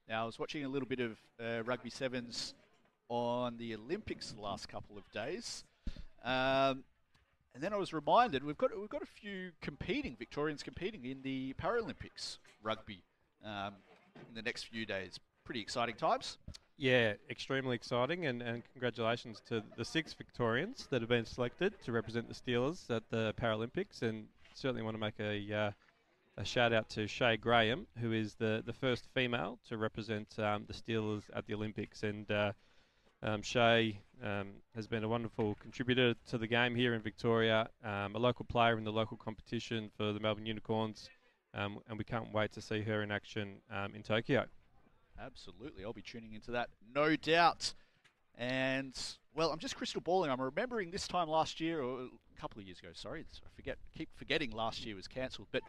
Now, I was watching a little bit of Rugby Sevens on the Olympics the last couple of days. And then I was reminded we've got a few Victorians competing in the Paralympics rugby in the next few days. Pretty exciting times. Yeah, extremely exciting, and congratulations to the 6 Victorians that have been selected to represent the Steelers at the Paralympics, and certainly want to make a shout out to Shay Graham, who is the first female to represent the Steelers at the Olympics, and Shay has been a wonderful contributor to the game here in Victoria, a local player in the local competition for the Melbourne Unicorns, and we can't wait to see her in action in Tokyo. Absolutely. I'll be tuning into that, no doubt. And, well, I'm just crystal balling. I'm remembering this time last year, or a couple of years ago, sorry. Keep forgetting last year was cancelled. But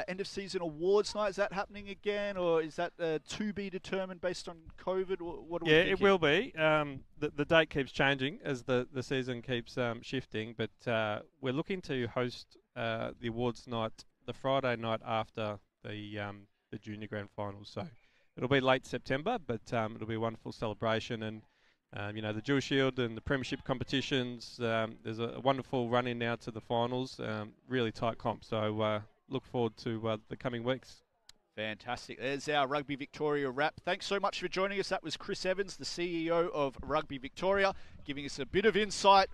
end of season awards night, is that happening again? Or is that to be determined based on COVID? What are we thinking? It will be. The date keeps changing as the season keeps shifting. But we're looking to host the awards night the Friday night after the junior grand finals. So it'll be late September, but it'll be a wonderful celebration. And the Dual Shield and the Premiership competitions, there's a wonderful run in now to the finals, really tight comp. So look forward to the coming weeks. Fantastic. There's our Rugby Victoria wrap. Thanks so much for joining us. That was Chris Evans, the CEO of Rugby Victoria, giving us a bit of insight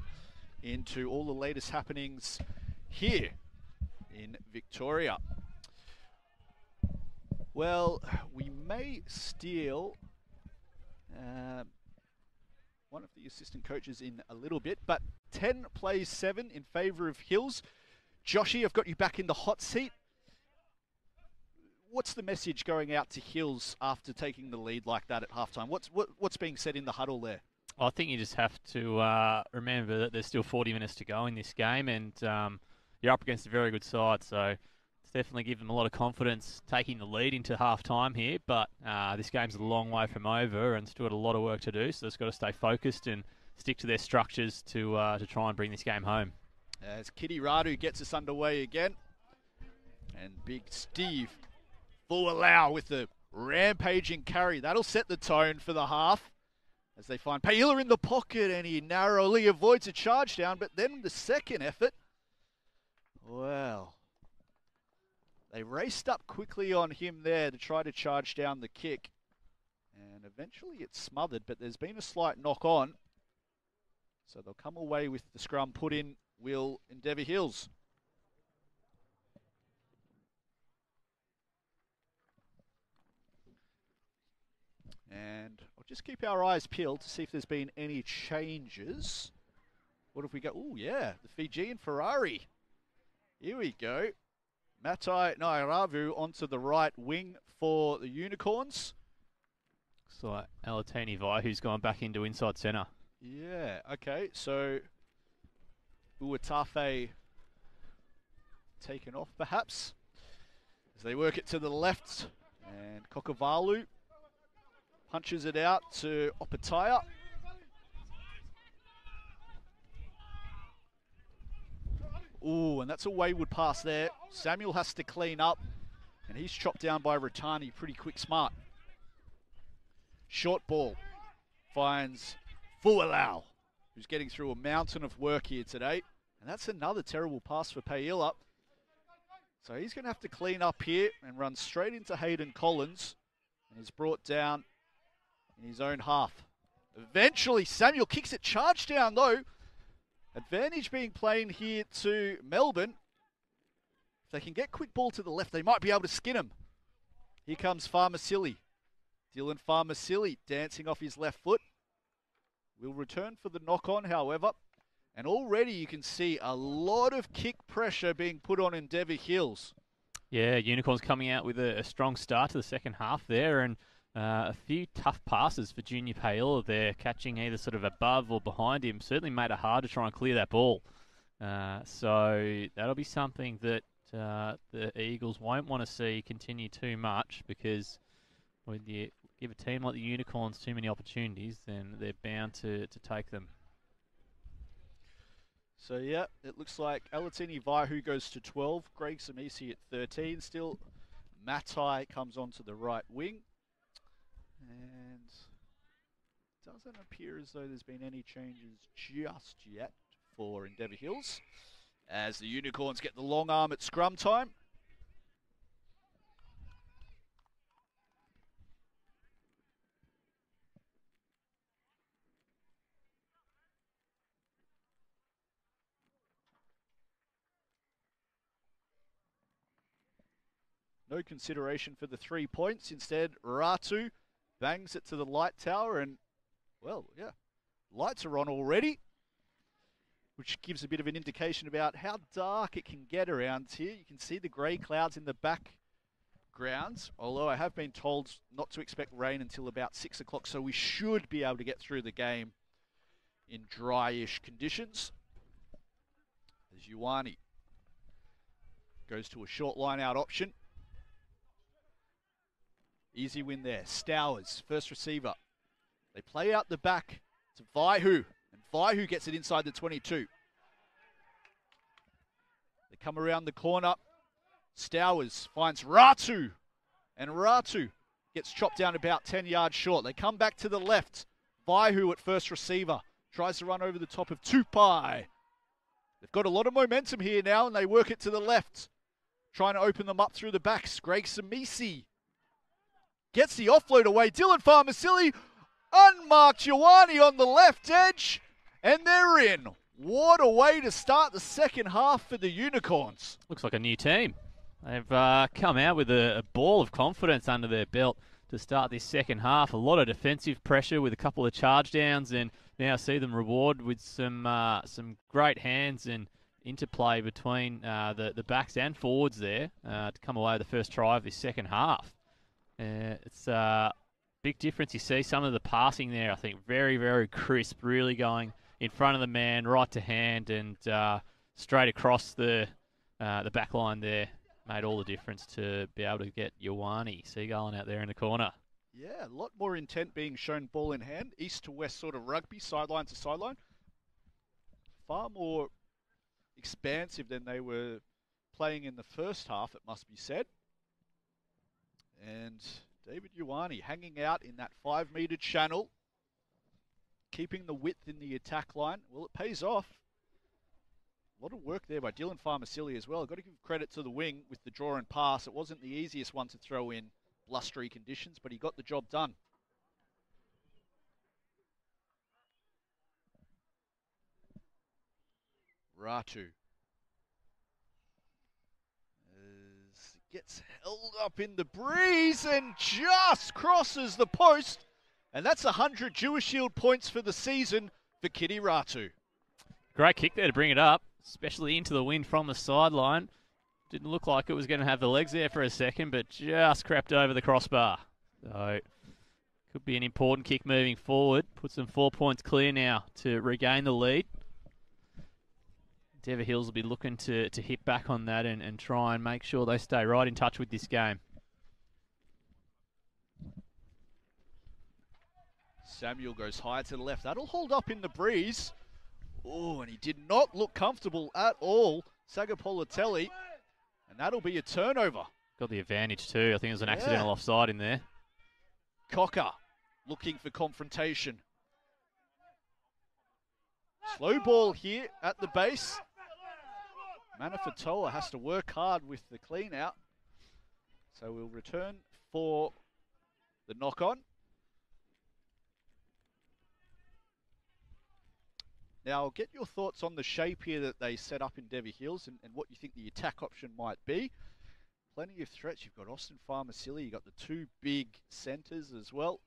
into all the latest happenings here in Victoria. Well, we may steal one of the assistant coaches in a little bit, but 10 plays 7 in favour of Hills. Joshy, I've got you back in the hot seat. What's the message going out to Hills after taking the lead like that at halftime? What's being said in the huddle there? I think you just have to remember that there's still 40 minutes to go in this game, and you're up against a very good side, so it's definitely given them a lot of confidence taking the lead into half-time here, but this game's a long way from over and still got a lot of work to do, so they've got to stay focused and stick to their structures to try and bring this game home. As Kitty Radu gets us underway again, and big Steve Fualau with the rampaging carry. That'll set the tone for the half as they find Paila in the pocket, and he narrowly avoids a charge down, but then the second effort, well, they raced up quickly on him there to try to charge down the kick. And eventually it's smothered, but there's been a slight knock on. So they'll come away with the scrum put in Will Endeavour Hills. And I'll just keep our eyes peeled to see if there's been any changes. What have we got? Oh, yeah, the Fijian Ferrari. Here we go. Matai Nairavu onto the right wing for the Unicorns. Looks like Alatini Vai, who's gone back into inside centre. Yeah, okay, so Uatafe taken off perhaps as they work it to the left, and Kokavalu punches it out to Opataya. Ooh, and that's a wayward pass there. Samuel has to clean up, and he's chopped down by Ratani. Pretty quick, smart. Short ball finds Fualau, who's getting through a mountain of work here today. And that's another terrible pass for Paila. So he's going to have to clean up here and run straight into Hayden Collins. And he's brought down in his own half. Eventually, Samuel kicks it, charge down though. Advantage being played here to Melbourne. If they can get quick ball to the left, they might be able to skin him. Here comes Farmasili. Dylan Farmasili dancing off his left foot. Will return for the knock-on, however. And already you can see a lot of kick pressure being put on Endeavour Hills. Yeah, Unicorns coming out with a strong start to the second half there, and a few tough passes for Junior Paila there, catching either sort of above or behind him. Certainly made it hard to try and clear that ball. So that'll be something that the Eagles won't want to see continue too much, because give a team like the Unicorns too many opportunities, then they're bound to take them. So, yeah, it looks like Alatini Vaihu goes to 12, Greg Samisi at 13 still. Matai comes onto the right wing. And doesn't appear as though there's been any changes just yet for Endeavour Hills, as the Unicorns get the long arm at scrum time. No consideration for the 3 points. Instead, Ratu bangs it to the light tower and, well, yeah, lights are on already, which gives a bit of an indication about how dark it can get around here. You can see the grey clouds in the backgrounds, although I have been told not to expect rain until about 6 o'clock, so we should be able to get through the game in dryish conditions. As Ioane goes to a short line-out option. Easy win there. Stowers, first receiver. They play out the back to Vaihu, and Vaihu gets it inside the 22. They come around the corner. Stowers finds Ratu, and Ratu gets chopped down about 10 yards short. They come back to the left. Vaihu at first receiver. Tries to run over the top of Tupai. They've got a lot of momentum here now, and they work it to the left. Trying to open them up through the backs. Greg Samisi gets the offload away. Dylan Farmasili unmarked Ioane on the left edge, and they're in. What a way to start the second half for the Unicorns. Looks like a new team. They've come out with a ball of confidence under their belt to start this second half. A lot of defensive pressure with a couple of charge downs, and now see them reward with some great hands and interplay between the backs and forwards there to come away with the first try of this second half. It's a big difference. You see some of the passing there, I think, very, very crisp, really going in front of the man, right to hand, and straight across the back line there. Made all the difference to be able to get Ioane Seagulling out there in the corner. Yeah, a lot more intent being shown ball in hand. East to west sort of rugby, sideline to sideline. Far more expansive than they were playing in the first half, it must be said. And David Ioane hanging out in that 5-metre channel, keeping the width in the attack line. Well, it pays off. A lot of work there by Dylan Farmasili as well. Got to give credit to the wing with the draw and pass. It wasn't the easiest one to throw in blustery conditions, but he got the job done. Ratu gets held up in the breeze and just crosses the post. And that's 100 Jewish Shield points for the season for Kitty Ratu. Great kick there to bring it up, especially into the wind from the sideline. Didn't look like it was going to have the legs there for a second, but just crept over the crossbar. So, could be an important kick moving forward. Puts them 4 points clear now to regain the lead. Endeavour Hills will be looking to hit back on that and try and make sure they stay right in touch with this game. Samuel goes high to the left. That'll hold up in the breeze. Oh, and he did not look comfortable at all, Sagapolitelli. And that'll be a turnover. Got the advantage too. I think there's an accidental offside in there. Cocker looking for confrontation. Slow ball here at the base. Manafatoa has to work hard with the clean out. So we'll return for the knock on. Now, I'll get your thoughts on the shape here that they set up in Endeavour Hills and what you think the attack option might be. Plenty of threats. You've got Austin Farmasili. You've got the two big centres as well.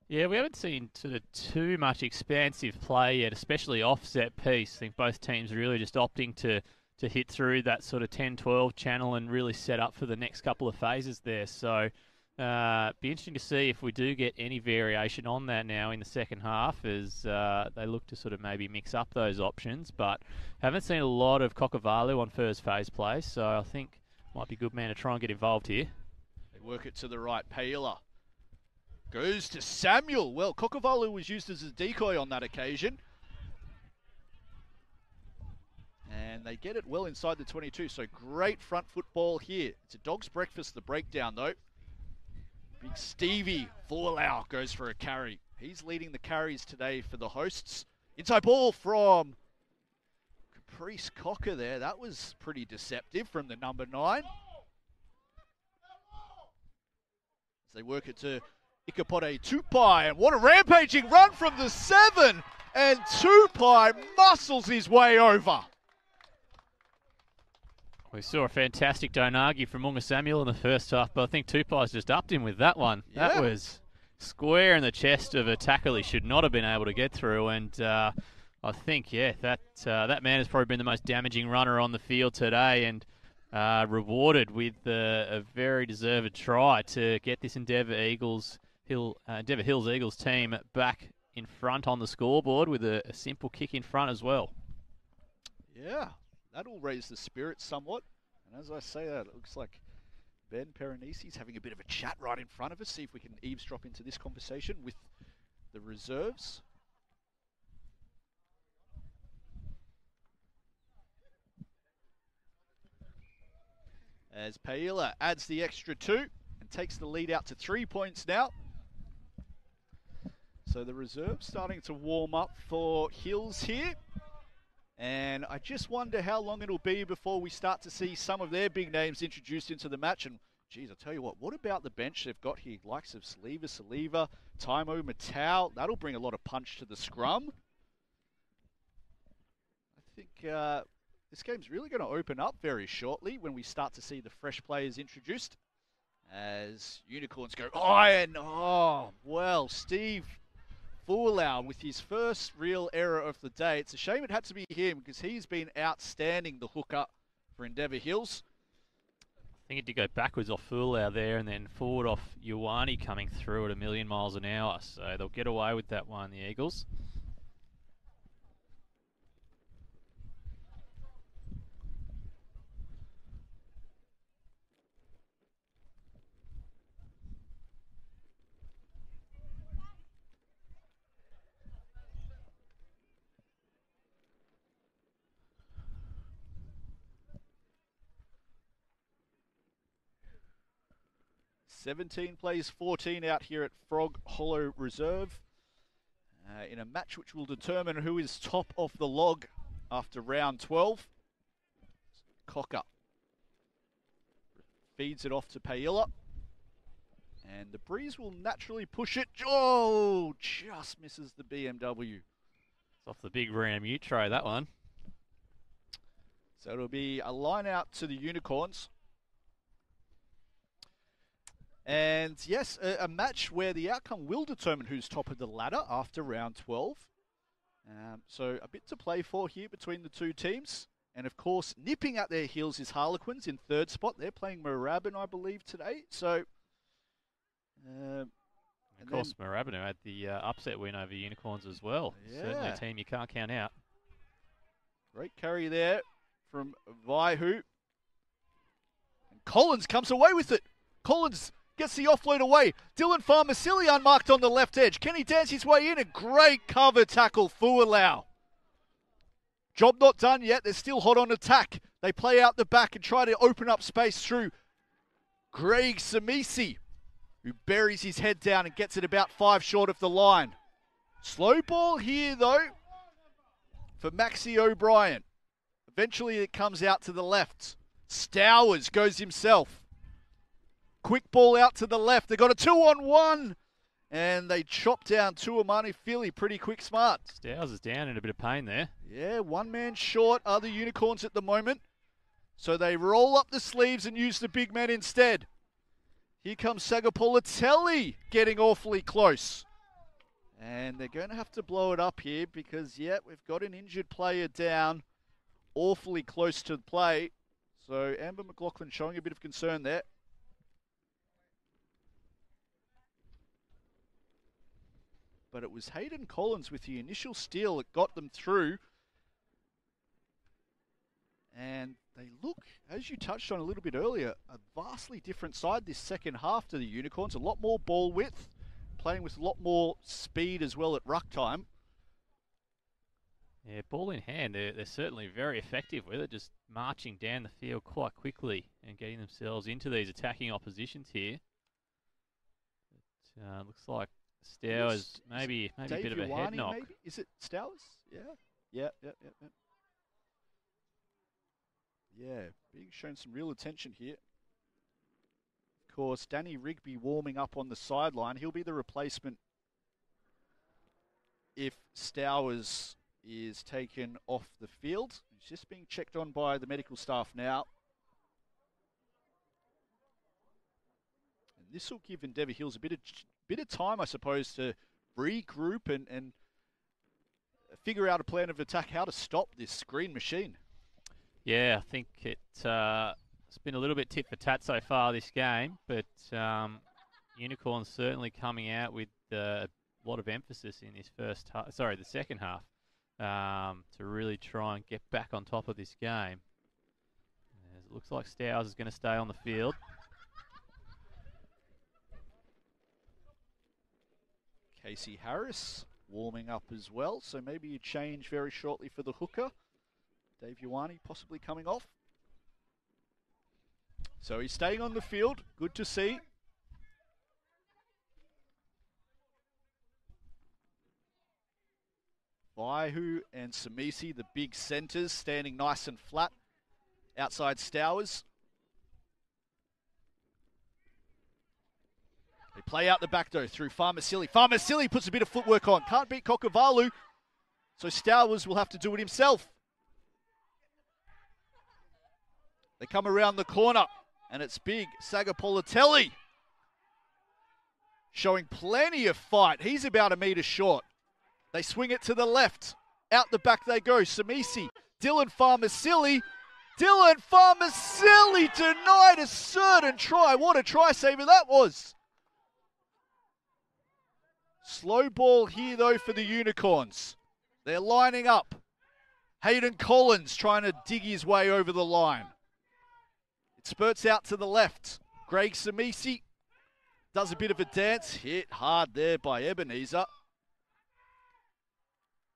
Yeah, we haven't seen sort of too much expansive play yet, especially offset piece. I think both teams are really just opting to hit through that sort of 10-12 channel and really set up for the next couple of phases there. So be interesting to see if we do get any variation on that now in the second half as they look to sort of maybe mix up those options. But haven't seen a lot of Kokavalu on first phase play, so I think might be a good man to try and get involved here. They work it to the right. Paila Goes to Samuel. Well, Kokovalu was used as a decoy on that occasion. And they get it well inside the 22. So great front football here. It's a dog's breakfast, the breakdown, though. Big Stevie Vorlau goes for a carry. He's leading the carries today for the hosts. Inside ball from Caprice Cocker there. That was pretty deceptive from the number 9. As they work it to Ikapote Tupai. And what a rampaging run from the 7. And Tupai muscles his way over. We saw a fantastic Donagi from Munga Samuel in the first half, but I think Tupai's just upped him with that one. Yeah. That was square in the chest of a tackle he should not have been able to get through, and I think, that man has probably been the most damaging runner on the field today, and rewarded with a very deserved try to get this Endeavour Hills Eagles team back in front on the scoreboard with a simple kick in front as well. Yeah. That'll raise the spirits somewhat. And as I say that, it looks like Ben Peronisi's having a bit of a chat right in front of us. See if we can eavesdrop into this conversation with the reserves. As Paila adds the extra 2 and takes the lead out to 3 points now. So the reserves starting to warm up for Hills here. And I just wonder how long it'll be before we start to see some of their big names introduced into the match. And, geez, I'll tell you what about the bench they've got here? Likes of Saliva, Taimo, Matau. That'll bring a lot of punch to the scrum. I think this game's really going to open up very shortly when we start to see the fresh players introduced. As Unicorns go iron. Oh, well, Steve Vorlau with his first real error of the day. It's a shame it had to be him because he's been outstanding, the hooker for Endeavour Hills. I think it did go backwards off Vorlau there and then forward off Ioane coming through at 1,000,000 miles an hour. So they'll get away with that one, the Eagles. $17 plays 14 out here at Frog Hollow Reserve in a match which will determine who is top of the log after round 12. Cocker feeds it off to Paila. And the Breeze will naturally push it. Oh, just misses the BMW. It's off the big Ram Utro, that one. So it'll be a line out to the Unicorns. And yes, a match where the outcome will determine who's top of the ladder after round 12. So a bit to play for here between the two teams. And of course, nipping at their heels is Harlequins in 3rd spot. They're playing Moorabbin, I believe, today. So, of course, Moorabbin had the upset win over Unicorns as well. Yeah. Certainly a team you can't count out. Great carry there from Vaihu. And Collins comes away with it. Collins gets the offload away. Dylan Farmasili unmarked on the left edge. Can he dance his way in? A great cover tackle, Fualau. Job not done yet. They're still hot on attack. They play out the back and try to open up space through Greg Samisi, who buries his head down and gets it about 5 short of the line. Slow ball here, though, for Maxi O'Brien. Eventually it comes out to the left. Stowers goes himself. Quick ball out to the left. They got a 2-on-1. And they chop down Tuamani Philly pretty quick smart. Stowers is down in a bit of pain there. Yeah, one man short are the Unicorns at the moment. So they roll up the sleeves and use the big man instead. Here comes Sagapolitelli getting awfully close. And they're going to have to blow it up here because, yeah, we've got an injured player down awfully close to the play. So Amber McLaughlin showing a bit of concern there. But it was Hayden Collins with the initial steal that got them through. And they look, as you touched on a little bit earlier, a vastly different side this second half to the Unicorns. A lot more ball width. playing with a lot more speed as well at ruck time. Yeah, ball in hand, they're certainly very effective with it, just marching down the field quite quickly and getting themselves into these attacking oppositions here. It looks like Stowers maybe a bit of a head knock. Maybe? Is it Stowers? Yeah. Yeah, being shown some real attention here. Of course, Danny Rigby warming up on the sideline. He'll be the replacement if Stowers is taken off the field. He's just being checked on by the medical staff now. And this will give Endeavour Hills a bit of time, I suppose, to regroup and figure out a plan of attack, how to stop this green machine. Yeah, I think it's been a little bit tit for tat so far this game, but Unicorns certainly coming out with a lot of emphasis in this the second half, to really try and get back on top of this game. As it looks like Stowers is going to stay on the field. Casey Harris warming up as well, so maybe a change very shortly for the hooker. Dave Ioane possibly coming off. So he's staying on the field. Good to see. Vaihu and Samisi, the big centres, standing nice and flat outside Stowers. They play out the back though through Farmasili. Farmasili puts a bit of footwork on. Can't beat Kokavalu. So Stowers will have to do it himself. They come around the corner and it's big Sagapolitelli showing plenty of fight. He's about a metre short. They swing it to the left. Out the back they go. Samisi. Dylan Farmasili. Dylan Farmasili denied a certain try. What a try saver that was. Slow ball here though for the Unicorns. They're lining up. Hayden Collins trying to dig his way over the line. It spurts out to the left. Greg Samisi does a bit of a dance. Hit hard there by Ebenezer.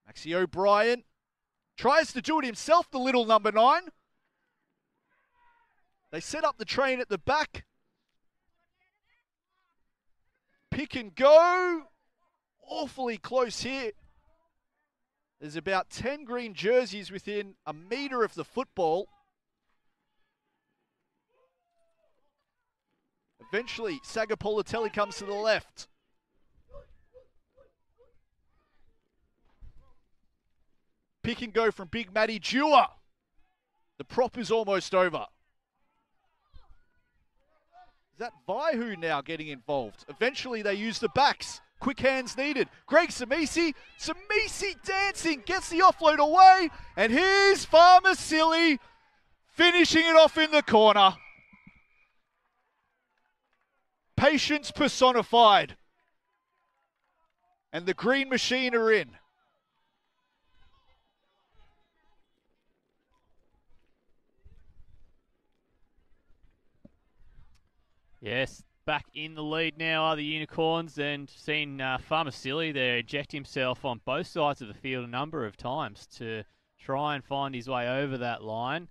Maxie O'Brien tries to do it himself, the little number 9. They set up the train at the back. Pick and go. Awfully close here. There's about 10 green jerseys within a metre of the football. Eventually, Sagapolitelli comes to the left. Pick and go from Big Matty Dewar. The prop is almost over. Is that Vaihu now getting involved? Eventually, they use the backs. Quick hands needed. Greg Samisi. Samisi dancing. Gets the offload away. And here's Farmasili finishing it off in the corner. Patience personified. And the green machine are in. Yes, back in the lead now are the Unicorns, and seen Farmasili there eject himself on both sides of the field a number of times to try and find his way over that line.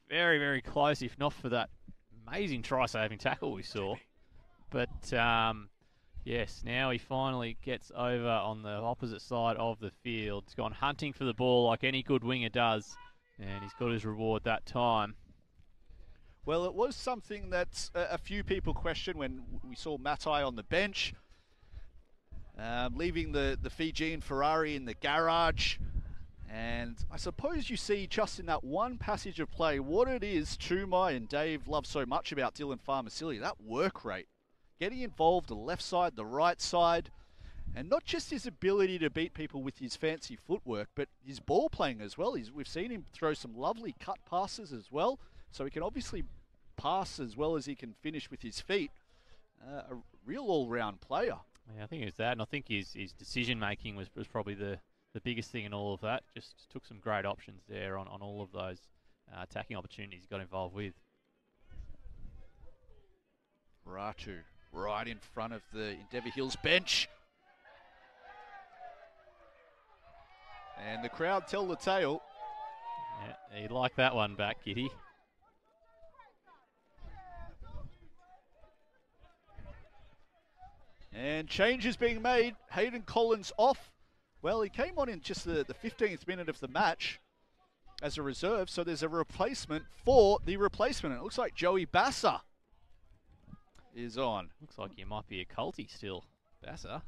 Very, very close, if not for that amazing try-saving tackle we saw. But, yes, now he finally gets over on the opposite side of the field. He's gone hunting for the ball like any good winger does, and he's got his reward that time. Well, it was something that a few people questioned when we saw Matai on the bench, leaving the Fijian Ferrari in the garage. And I suppose you see just in that one passage of play what it is Tumai and Dave love so much about Dylan Farmasili, that work rate. Getting involved the left side, the right side, and not just his ability to beat people with his fancy footwork, but his ball playing as well. We've seen him throw some lovely cut passes as well. So he can obviously pass as well as he can finish with his feet. A real all-round player. Yeah, I think it was that, and I think his decision-making was probably the biggest thing in all of that. Just took some great options there on all of those attacking opportunities he got involved with. Ratu right in front of the Endeavour Hills bench. And the crowd tell the tale. Yeah, you like that one back, Giddy. And changes being made. Hayden Collins off. Well, he came on in just the 15th minute of the match as a reserve, so there's a replacement for the replacement. It looks like Joey Basser is on. Looks like you might be a culty still, Basser.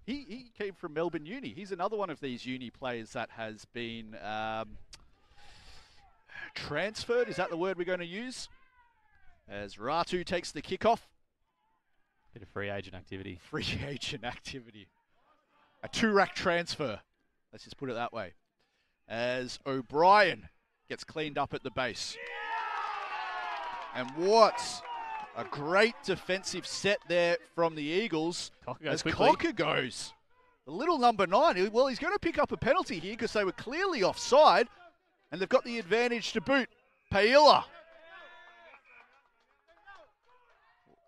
He came from Melbourne Uni. He's another one of these uni players that has been transferred. Is that the word we're going to use? As Ratu takes the kickoff. Bit of free agent activity. Free agent activity. A 2-rack transfer. Let's just put it that way. As O'Brien gets cleaned up at the base. And what a great defensive set there from the Eagles. Cocker goes as quickly. Cocker goes. The little number 9. Well, he's going to pick up a penalty here because they were clearly offside. And they've got the advantage to boot. Paella.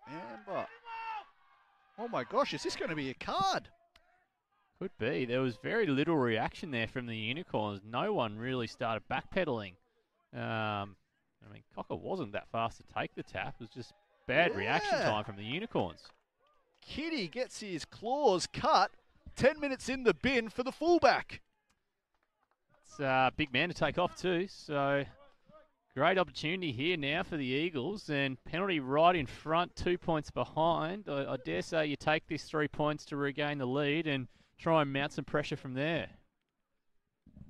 Amber. Oh my gosh, is this going to be a card? Could be. There was very little reaction there from the Unicorns. No one really started backpedaling. I mean, Cocker wasn't that fast to take the tap. It was just bad reaction time from the Unicorns. Kitty gets his claws cut. 10 minutes in the bin for the fullback. It's a big man to take off too, so great opportunity here now for the Eagles, and penalty right in front, 2 points behind. I dare say you take this 3 points to regain the lead and try and mount some pressure from there.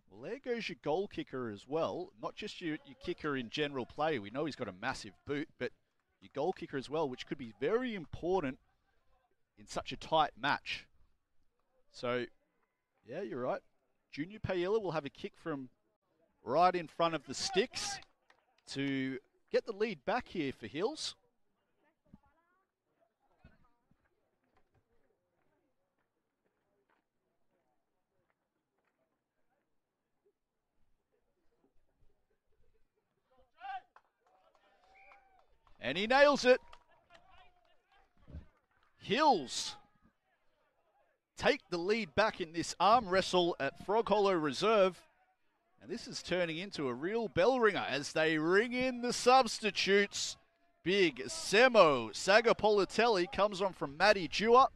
Well, there goes your goal kicker as well. Not just your kicker in general play. We know he's got a massive boot, but your goal kicker as well, which could be very important in such a tight match. So, yeah, you're right. Junior Paella will have a kick from right in front of the sticks to get the lead back here for Hills. And he nails it. Hills take the lead back in this arm wrestle at Frog Hollow Reserve. And this is turning into a real bell ringer as they ring in the substitutes. Big Semo Sagapolitelli comes on from Matty Dewar.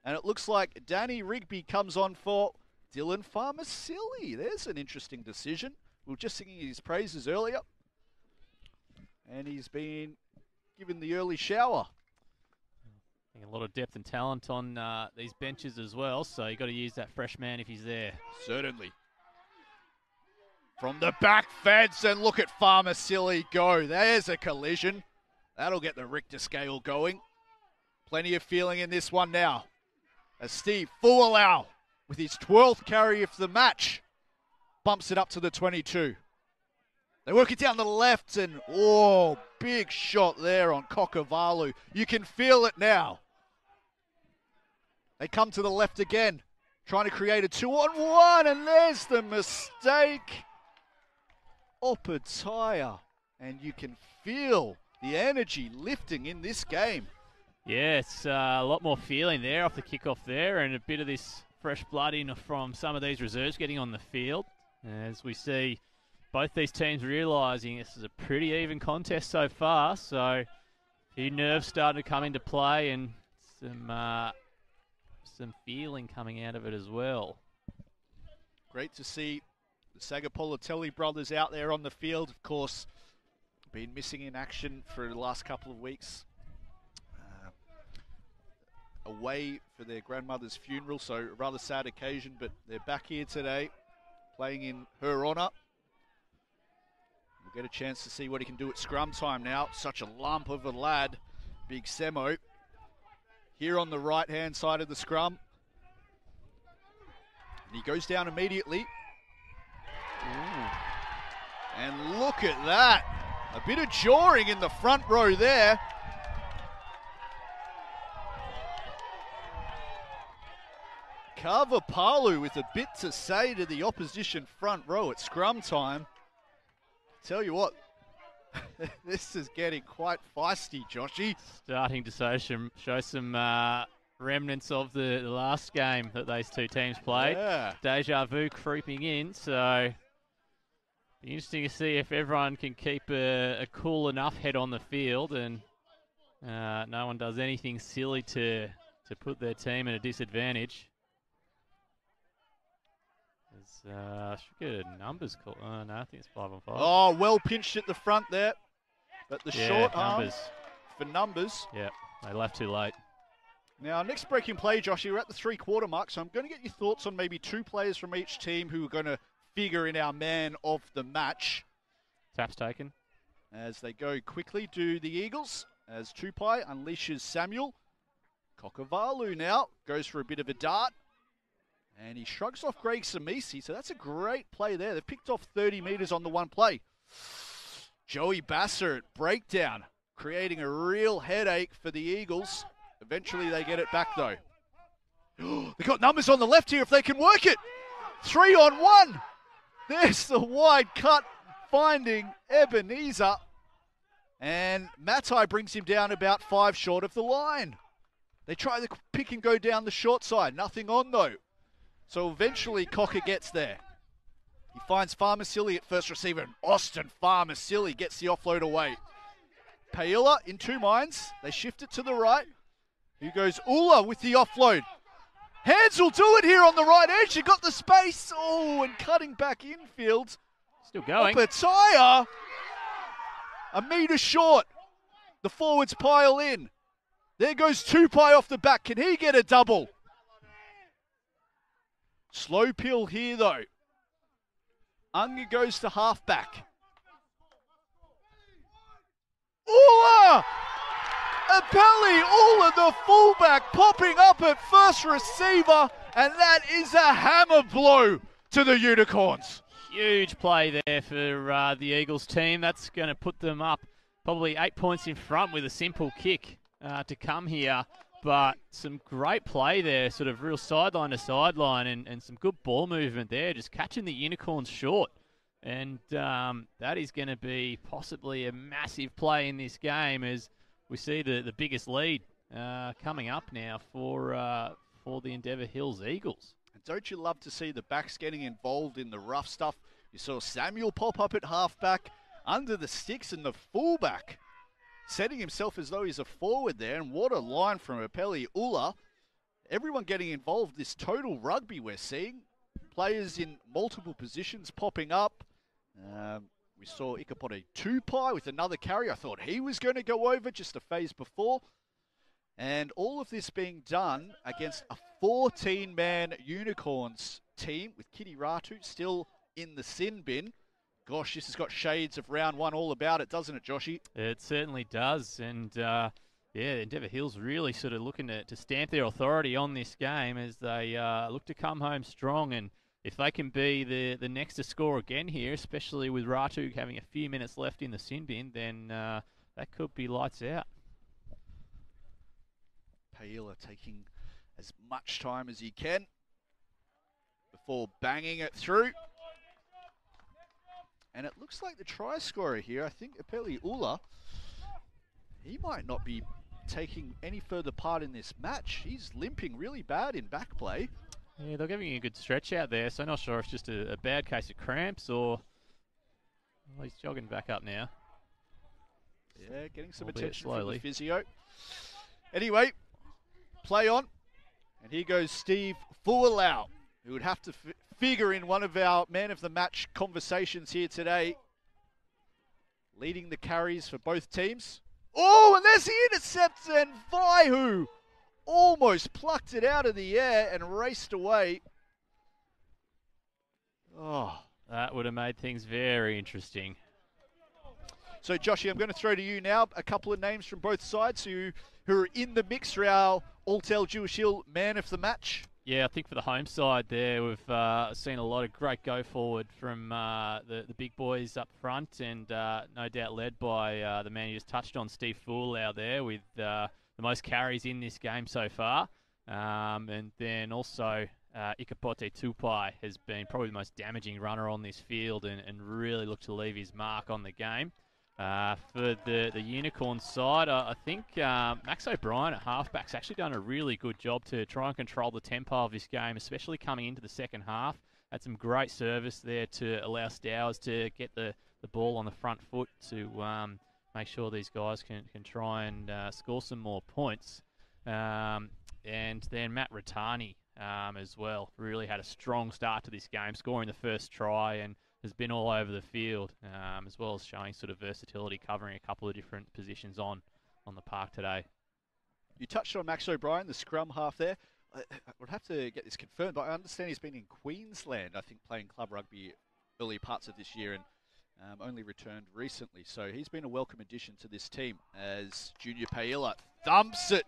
And it looks like Danny Rigby comes on for Dylan Farmasili. There's an interesting decision. We were just singing his praises earlier. And he's been given the early shower. A lot of depth and talent on these benches as well, so you've got to use that fresh man if he's there. Certainly. From the back fence, and look at Farmasili go. There's a collision. That'll get the Richter scale going. Plenty of feeling in this one now. As Steve Fualau, with his 12th carry of the match, bumps it up to the 22. They work it down the left, and big shot there on Kokavalu. You can feel it now. They come to the left again, trying to create a 2-on-1, and there's the mistake. Opataya, and you can feel the energy lifting in this game. Yeah, it's a lot more feeling there off the kickoff there, and a bit of this fresh blood in from some of these reserves getting on the field. As we see both these teams realising this is a pretty even contest so far, so a few nerves starting to come into play and some feeling coming out of it as well. Great to see the Sagapolitelli brothers out there on the field. Of course, been missing in action for the last couple of weeks. Away for their grandmother's funeral, so a rather sad occasion, but they're back here today, playing in her honour. We'll get a chance to see what he can do at scrum time now. Such a lump of a lad, Big Semo. Here on the right-hand side of the scrum. And he goes down immediately. Ooh. And look at that. A bit of jawing in the front row there. Kavapalu with a bit to say to the opposition front row at scrum time. Tell you what, this is getting quite feisty, Joshy. Starting to show some remnants of the last game that those two teams played. Yeah. Deja vu creeping in, so be interesting to see if everyone can keep a cool enough head on the field and no one does anything silly to put their team at a disadvantage. Should get a numbers call. No, I think it's 5-on-5. Oh, well pinched at the front there. But the short arm numbers. for numbers. Yeah, they left too late. Now, next breaking play, Joshy, we're at the 3-quarter mark, so I'm going to get your thoughts on maybe 2 players from each team who are going to figure in our man of the match. Taps taken. As they go quickly to the Eagles, as Tupai unleashes Samuel. Kokavalu now goes for a bit of a dart. And he shrugs off Greg Samisi, so that's a great play there. They've picked off 30 metres on the one play. Joey Bassett, breakdown, creating a real headache for the Eagles. Eventually they get it back, though. They've got numbers on the left here if they can work it. 3-on-1. There's the wide cut, finding Ebenezer. And Matai brings him down about 5 short of the line. They try the pick and go down the short side. Nothing on, though. So eventually Cocker gets there. He finds Farmasili at first receiver, and Austin Farmasili gets the offload away. Paila in 2 minds. They shift it to the right. Here goes Ula with the offload. Hands will do it here on the right edge. He got the space. Oh, and cutting back infield. Still going. Opataya, a metre short. The forwards pile in. There goes Tupai off the back. Can he get a double? Slow pill here, though. Unga goes to halfback. Ula! Apelli Ula, the fullback, popping up at first receiver, and that is a hammer blow to the Unicorns. Huge play there for the Eagles team. That's going to put them up probably 8 points in front with a simple kick to come here. But some great play there, sort of real sideline to sideline, and some good ball movement there, just catching the Unicorns short. And that is going to be possibly a massive play in this game as we see the biggest lead coming up now for the Endeavour Hills Eagles. And don't you love to see the backs getting involved in the rough stuff? You saw Samuel pop up at halfback, under the sticks, and the fullback setting himself as though he's a forward there. And what a line from Apelli Ula. Everyone getting involved. This total rugby we're seeing. Players in multiple positions popping up. We saw Ikapote Tupai with another carry. I thought he was going to go over just a phase before. And all of this being done against a 14-man Unicorns team with Kitty Ratu still in the sin bin. Gosh, this has got shades of round 1 all about it, doesn't it, Joshy? It certainly does. And, Endeavour Hills really sort of looking to stamp their authority on this game as they look to come home strong. And if they can be the next to score again here, especially with Ratu having a few minutes left in the sin bin, then that could be lights out. Paila taking as much time as he can before banging it through. And it looks like the try scorer here, I think Apelli Ula, he might not be taking any further part in this match. He's limping really bad in back play. Yeah, they're giving you a good stretch out there, so not sure if it's just a bad case of cramps or... Well, he's jogging back up now. Yeah, getting some Albeit attention slowly. from the physio. Anyway, play on. And here goes Steve Fualau, who would have to figure in one of our man of the match conversations here today. Leading the carries for both teams. Oh, and there's the intercept, and Vaihu almost plucked it out of the air and raced away. Oh, That would have made things very interesting. So, Joshy, I'm going to throw to you now a couple of names from both sides who are in the mix for our Alltel Jewish Hill man of the match. Yeah, I think for the home side there, we've seen a lot of great go forward from the big boys up front, and no doubt led by the man you just touched on, Steve Fualau there, with the most carries in this game so far. And then also Ikapote Tupai has been probably the most damaging runner on this field and really looked to leave his mark on the game. For the Unicorn side, I think Max O'Brien at halfback's actually done a really good job to try and control the tempo of this game, especially coming into the second half. Had some great service there to allow Stowers to get the ball on the front foot to make sure these guys can try and score some more points. And then Matt Rattani as well really had a strong start to this game, scoring the first try and has been all over the field, as well as showing sort of versatility, covering a couple of different positions on the park today. You touched on Max O'Brien, the scrum half there. I would have to get this confirmed, but I understand he's been in Queensland, I think, playing club rugby early parts of this year and only returned recently. So he's been a welcome addition to this team as Junior Paella thumps it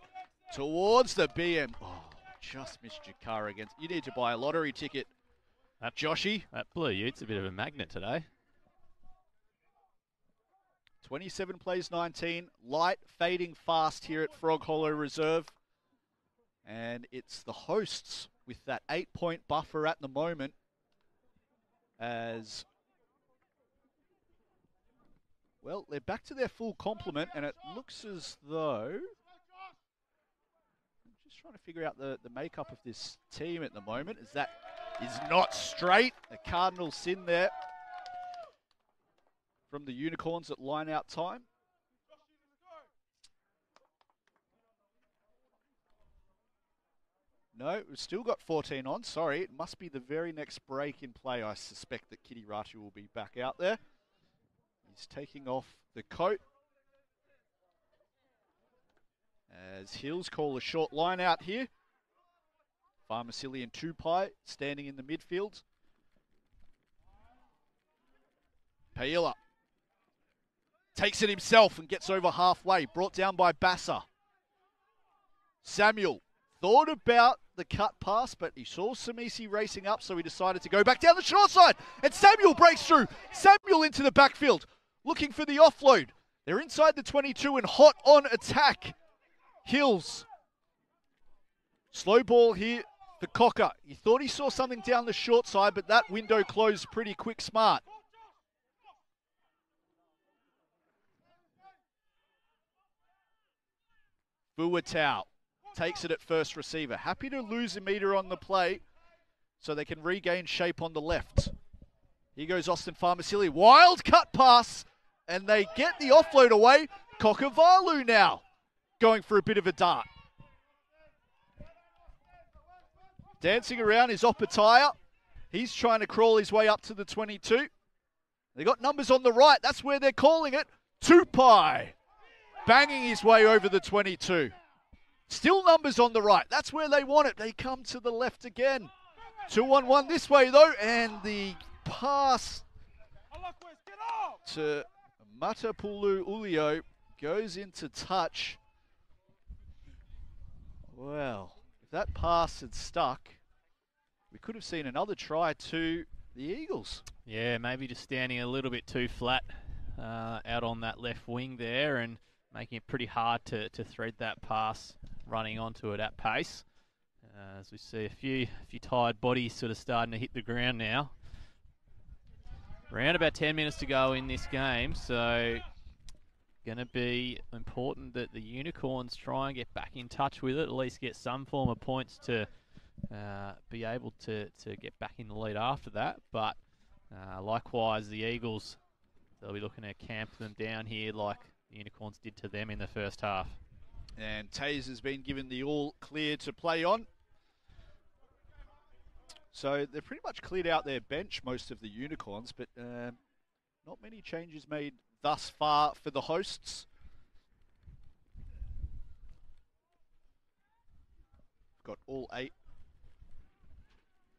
towards the BM. Oh, just missed Jakar against. You need to buy a lottery ticket, Joshy. That blue ute's a bit of a magnet today. 27 plays 19. Light fading fast here at Frog Hollow Reserve. And it's the hosts with that 8-point buffer at the moment as, well, they're back to their full complement, and it looks as though, I'm just trying to figure out the makeup of this team at the moment, as that is not straight. The Cardinals sin there from the Unicorns at line-out time. No, we've still got 14 on. Sorry, it must be the very next break in play. I suspect that Kitty Rachu will be back out there. He's taking off the coat as Hills call a short line out here. Farmasili and Tupai standing in the midfield. Paella takes it himself and gets over halfway. Brought down by Bassa. Samuel thought about the cut pass, but he saw Samisi racing up, so he decided to go back down the short side. And Samuel breaks through. Samuel into the backfield, looking for the offload. They're inside the 22 and hot on attack. Hills. Slow ball here for Cocker. He thought he saw something down the short side, but that window closed pretty quick smart. Fuatau takes it at first receiver. Happy to lose a metre on the play so they can regain shape on the left. Here goes Austin Farmasili. Wild cut pass, and they get the offload away. Kokavalu now going for a bit of a dart. Dancing around is Opataya. He's trying to crawl his way up to the 22. They got numbers on the right. That's where they're calling it. Tupai banging his way over the 22. Still numbers on the right. That's where they want it. They come to the left again. 2-on-1 this way, though. And the pass to Matapulu Ulio goes into touch. Well, if that pass had stuck, we could have seen another try to the Eagles. Yeah, maybe just standing a little bit too flat out on that left wing there and making it pretty hard to thread that pass, running onto it at pace. As we see a few tired bodies sort of starting to hit the ground now. Around about 10 minutes to go in this game, so going to be important that the Unicorns try and get back in touch with it, at least get some form of points to be able to get back in the lead after that. But likewise, the Eagles, they'll be looking to camp them down here like the Unicorns did to them in the first half. And Taze has been given the all clear to play on. So they've pretty much cleared out their bench, most of the Unicorns, but not many changes made thus far for the hosts. Got all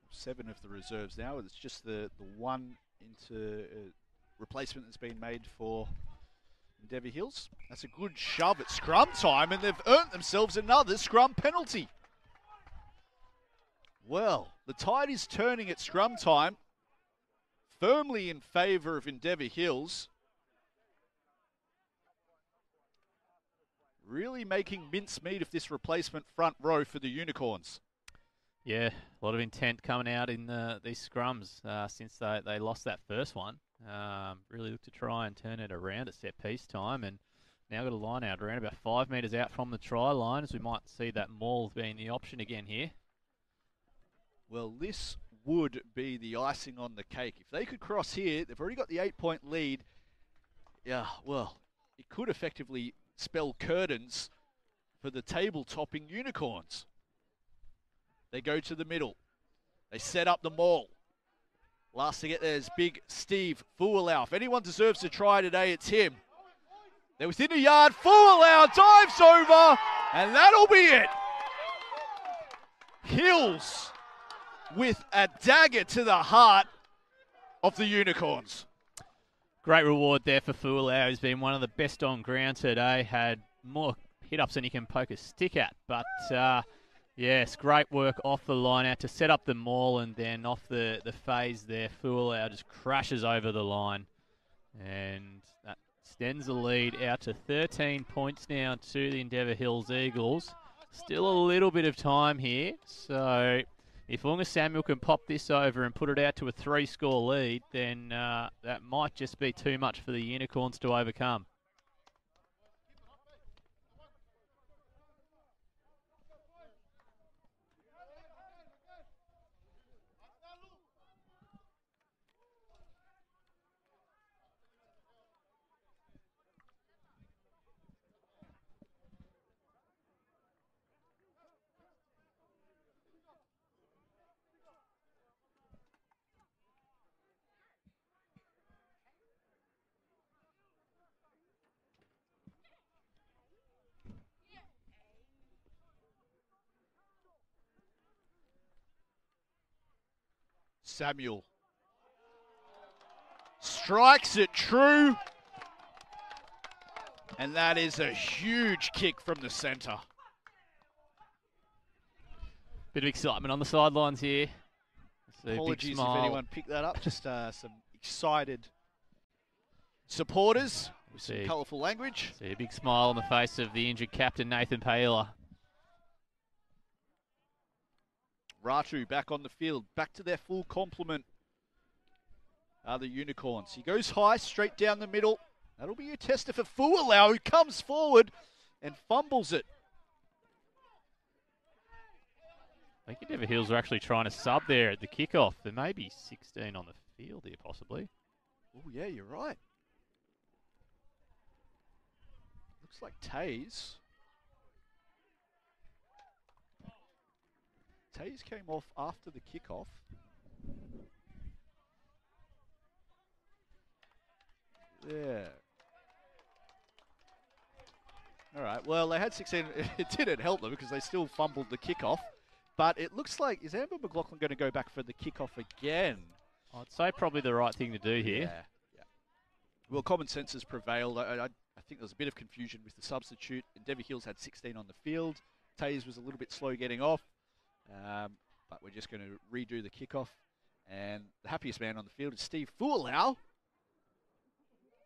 7 of the reserves now. It's just the one into replacement that's been made for Endeavour Hills. That's a good shove at scrum time, and they've earned themselves another scrum penalty. Well, the tide is turning at scrum time, firmly in favour of Endeavour Hills. Really making mincemeat of this replacement front row for the Unicorns. Yeah, a lot of intent coming out in these scrums since they lost that first one. Really look to try and turn it around at set piece time, and now got a line out around about 5 metres out from the try line, as we might see that maul being the option again here. Well, this would be the icing on the cake. If they could cross here, they've already got the 8-point lead. Yeah, well, it could effectively spell curtains for the table-topping Unicorns. They go to the middle. They set up the maul. Last to get there is big Steve Fualau. If anyone deserves to try today, it's him. They're within a yard. Fualau dives over, and that'll be it. Hills with a dagger to the heart of the Unicorns. Great reward there for Fualau. He's been one of the best on ground today. Had more hit-ups than he can poke a stick at. But, yes, great work off the line out to set up the maul, and then off the phase there, Fualau just crashes over the line. And that extends the lead out to 13 points now to the Endeavour Hills Eagles. Still a little bit of time here, so if Unga Samuel can pop this over and put it out to a 3-score lead, then that might just be too much for the Unicorns to overcome. Samuel strikes it true, and that is a huge kick from the centre. Bit of excitement on the sidelines here. Apologies if anyone picked that up. Just some excited supporters with some colourful language. See a big smile on the face of the injured captain, Nathan Paler. Ratu back on the field, back to their full complement are the Unicorns. He goes high, straight down the middle. That'll be a tester for Fualau, who comes forward and fumbles it. I think Endeavour Hills are actually trying to sub there at the kickoff. There may be 16 on the field here, possibly. Oh, yeah, you're right. Looks like Taze. Taze came off after the kickoff. Yeah. All right, well, they had 16. It didn't help them because they still fumbled the kickoff. But it looks like, is Amber McLaughlin going to go back for the kickoff again? I'd say probably the right thing to do here. Yeah. Well, common sense has prevailed. I think there was a bit of confusion with the substitute. Endeavour Hills had 16 on the field. Taze was a little bit slow getting off. But we're just going to redo the kickoff. And the happiest man on the field is Steve Fualau,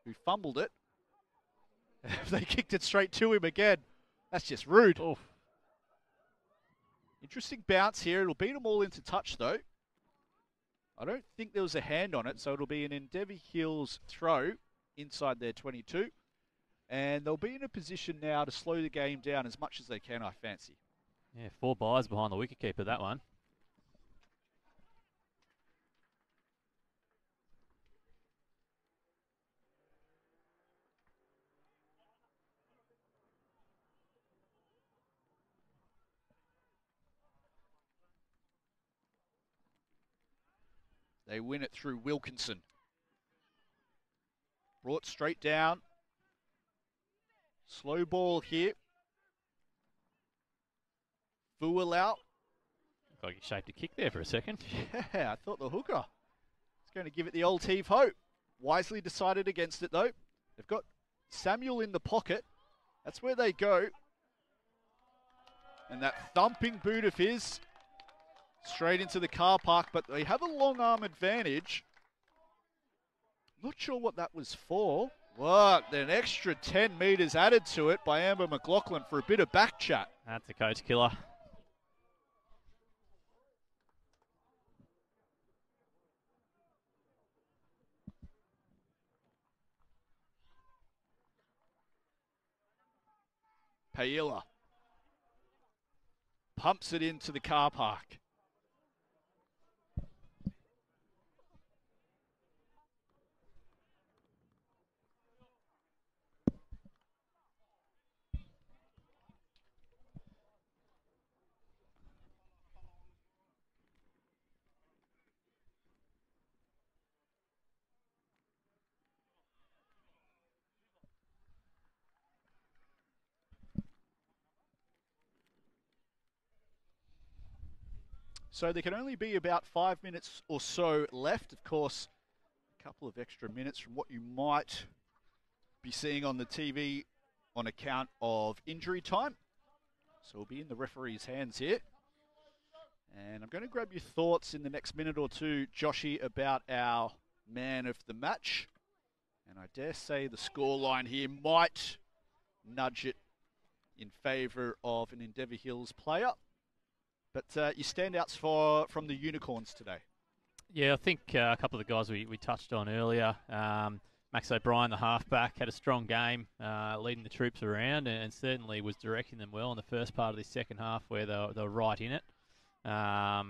who fumbled it. They kicked it straight to him again. That's just rude. Oof. Interesting bounce here. It'll beat them all into touch, though. I don't think there was a hand on it, so it'll be an Endeavour Hills throw inside their 22. And they'll be in a position now to slow the game down as much as they can, I fancy. Yeah, 4 buys behind the wicketkeeper, that one. They win it through Wilkinson. Brought straight down. Slow ball here. Fualau. Looked like he shaped a kick there for a second. Yeah, I thought the hooker was going to give it the old heave ho. Wisely decided against it, though. They've got Samuel in the pocket. That's where they go. And that thumping boot of his straight into the car park, but they have a long arm advantage. Not sure what that was for. What? An extra 10 metres added to it by Amber McLaughlin for a bit of back chat. That's a coach killer. Paila pumps it into the car park. So there can only be about 5 minutes or so left. Of course, a couple of extra minutes from what you might be seeing on the TV on account of injury time. So we'll be in the referee's hands here. And I'm going to grab your thoughts in the next minute or two, Joshy, about our man of the match. And I dare say the scoreline here might nudge it in favour of an Endeavour Hills player. But your standouts from the Unicorns today? Yeah, I think a couple of the guys we touched on earlier. Max O'Brien, the halfback, had a strong game, leading the troops around and certainly was directing them well in the first part of the second half where they were right in it. Matt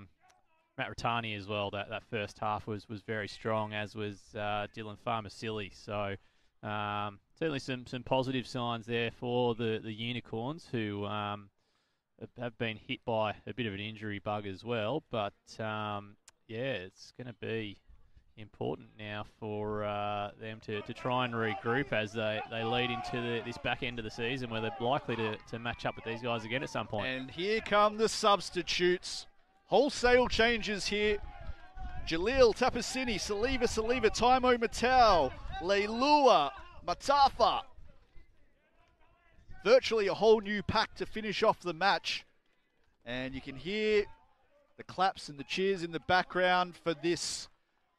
Rattani as well, that first half was very strong, as was Dylan Farmasili. So certainly some positive signs there for the Unicorns, who have been hit by a bit of an injury bug as well. But it's going to be important now for them to try and regroup as they lead into this back end of the season, where they're likely to match up with these guys again at some point. And here come the substitutes. Wholesale changes here. Jalil Tapasini, Saliva, Taimo Matau, Leilua, Matafa. Virtually a whole new pack to finish off the match. And you can hear the claps and the cheers in the background for this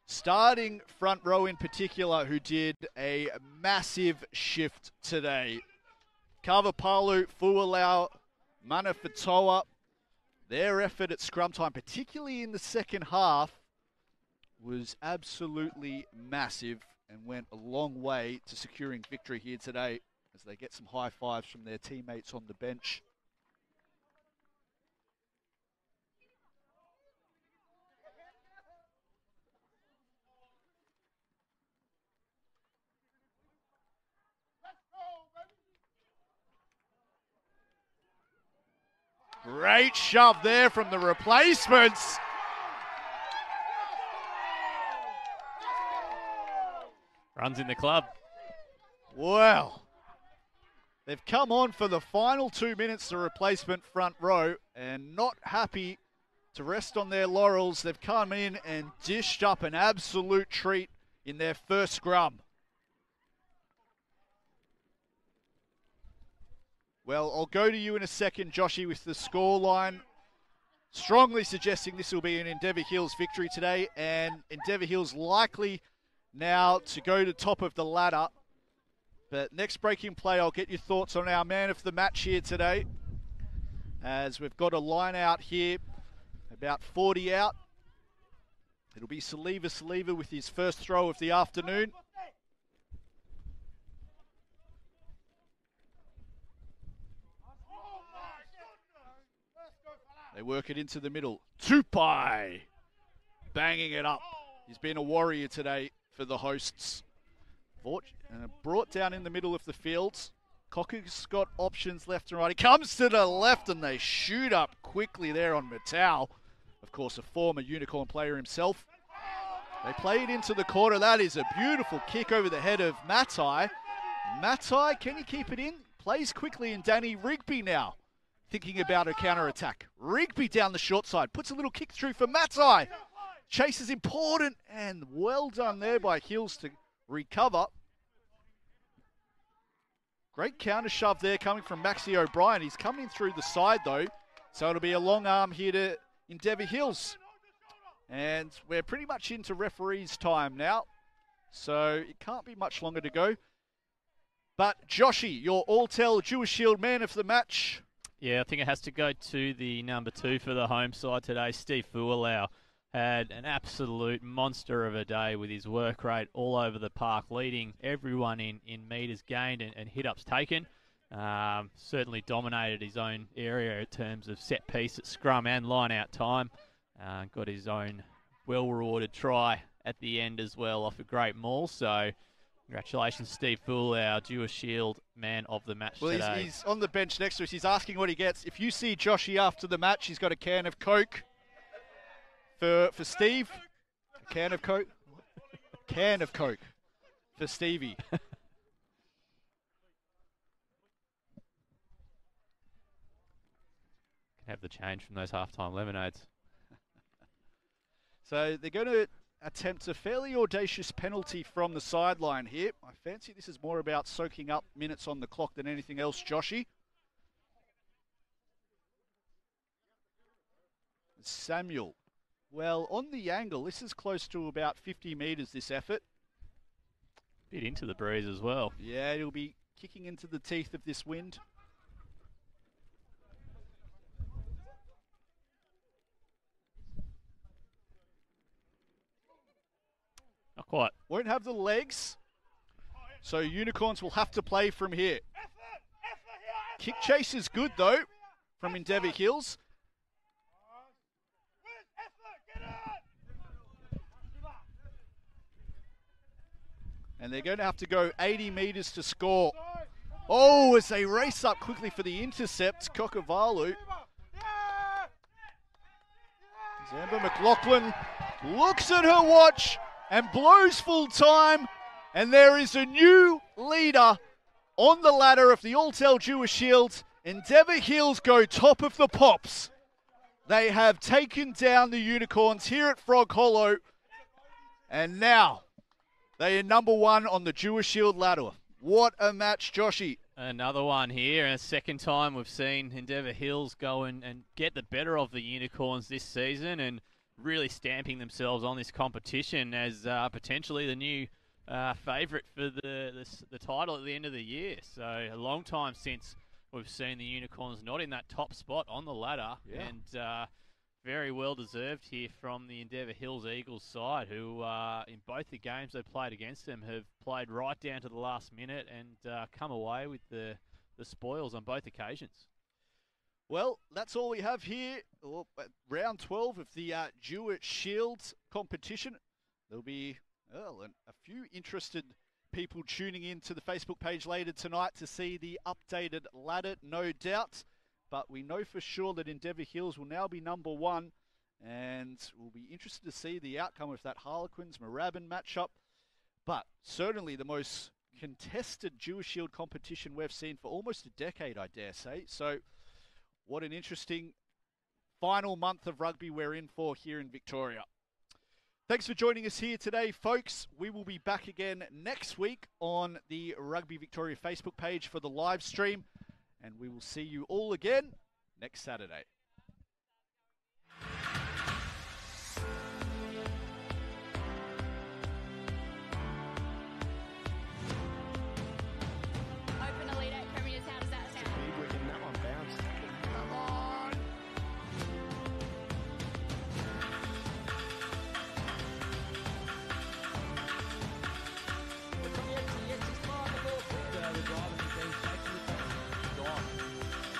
starting front row in particular, who did a massive shift today. Kavapalu, Fualau, Mana Fatoa, their effort at scrum time, particularly in the second half, was absolutely massive and went a long way to securing victory here today, as they get some high fives from their teammates on the bench. Great shove there from the replacements. Runs in the club. Wow. They've come on for the final 2 minutes, the replacement front row, and not happy to rest on their laurels. They've come in and dished up an absolute treat in their first scrum. Well, I'll go to you in a second, Joshy, with the scoreline. Strongly suggesting this will be an Endeavour Hills victory today, and Endeavour Hills likely now to go to top of the ladder. But next breaking play, I'll get your thoughts on our man of the match here today, as we've got a line out here, about 40 out. It'll be Saliva with his first throw of the afternoon. They work it into the middle. Tupai banging it up. He's been a warrior today for the hosts. Brought down in the middle of the field. Cocker's got options left and right. He comes to the left and they shoot up quickly there on Matau. Of course, a former Unicorn player himself. They play it into the corner. That is a beautiful kick over the head of Matai. Matai, can he keep it in? Plays quickly, and Danny Rigby now thinking about a counter-attack. Rigby down the short side. Puts a little kick through for Matai. Chase is important, and well done there by Hills to recover. Great counter shove there coming from Maxie O'Brien. He's coming through the side though, so it'll be a long arm here to Endeavour Hills. And we're pretty much into referees time now, so it can't be much longer to go. But Joshy, your Alltel Jewish Shield man of the match. Yeah, I think it has to go to the number 2 for the home side today. Steve Fualau had an absolute monster of a day with his work rate all over the park, leading everyone in metres gained and hit-ups taken. certainly dominated his own area in terms of set piece at scrum and line out time. Got his own well-rewarded try at the end as well off a great maul. So congratulations, Steve Fool, our Dewar Shield man of the match today. He's on the bench next to us. He's asking what he gets. If you see Joshy after the match, he's got a can of Coke for Steve. A can of Coke. Can of Coke for Stevie. Can have the change from those halftime lemonades. So they're going to attempt a fairly audacious penalty from the sideline here. I fancy this is more about soaking up minutes on the clock than anything else, Joshy. Samuel. Well, on the angle, this is close to about 50 metres, this effort. Bit into the breeze as well. Yeah, it'll be kicking into the teeth of this wind. Not quite. Won't have the legs, so Unicorns will have to play from here. Kick chase is good, though, from Endeavour Hills. And they're going to have to go 80 metres to score. Oh, as they race up quickly for the intercept, Kokavalu. Zamber McLaughlin looks at her watch and blows full time. And there is a new leader on the ladder of the Alltel Dewar Shield. Endeavour Hills go top of the pops. They have taken down the Unicorns here at Frog Hollow. And now they are number one on the Dewar Shield ladder. What a match, Joshy. Another one here, and a second time we've seen Endeavour Hills go and get the better of the Unicorns this season and really stamping themselves on this competition as potentially the new favourite for the title at the end of the year. So a long time since we've seen the Unicorns not in that top spot on the ladder, and very well deserved here from the Endeavour Hills Eagles side, who in both the games they've played against them have played right down to the last minute and come away with the spoils on both occasions. Well, that's all we have here. Round 12 of the Dewar Shield competition. There'll be a few interested people tuning in to the Facebook page later tonight to see the updated ladder, no doubt. But we know for sure that Endeavour Hills will now be number one, and we'll be interested to see the outcome of that Harlequins-Moorabbin matchup. But certainly the most contested Dewar Shield competition we've seen for almost a decade, I dare say. So what an interesting final month of rugby we're in for here in Victoria. Thanks for joining us here today, folks. We will be back again next week on the Rugby Victoria Facebook page for the live stream. And we will see you all again next Saturday. Open Elite 8 Premiers, how does that sound? That one bounced. Come on. From the edge to the edge, he's flying the ball clear. The driver has been shaking the top. Gone.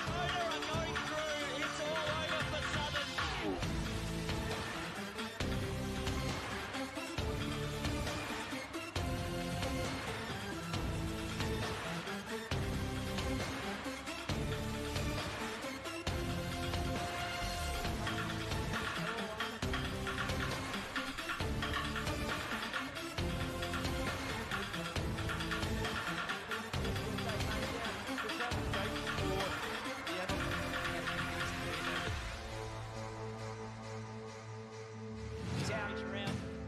Motor are going through. It's all over for Southern. He's out.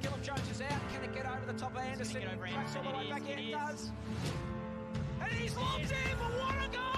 Gillum Jones is out. Can it get over the top of Anderson? Get over Tracks all the way Anderson, back in. it It is. does. And he's locked in for what a goal!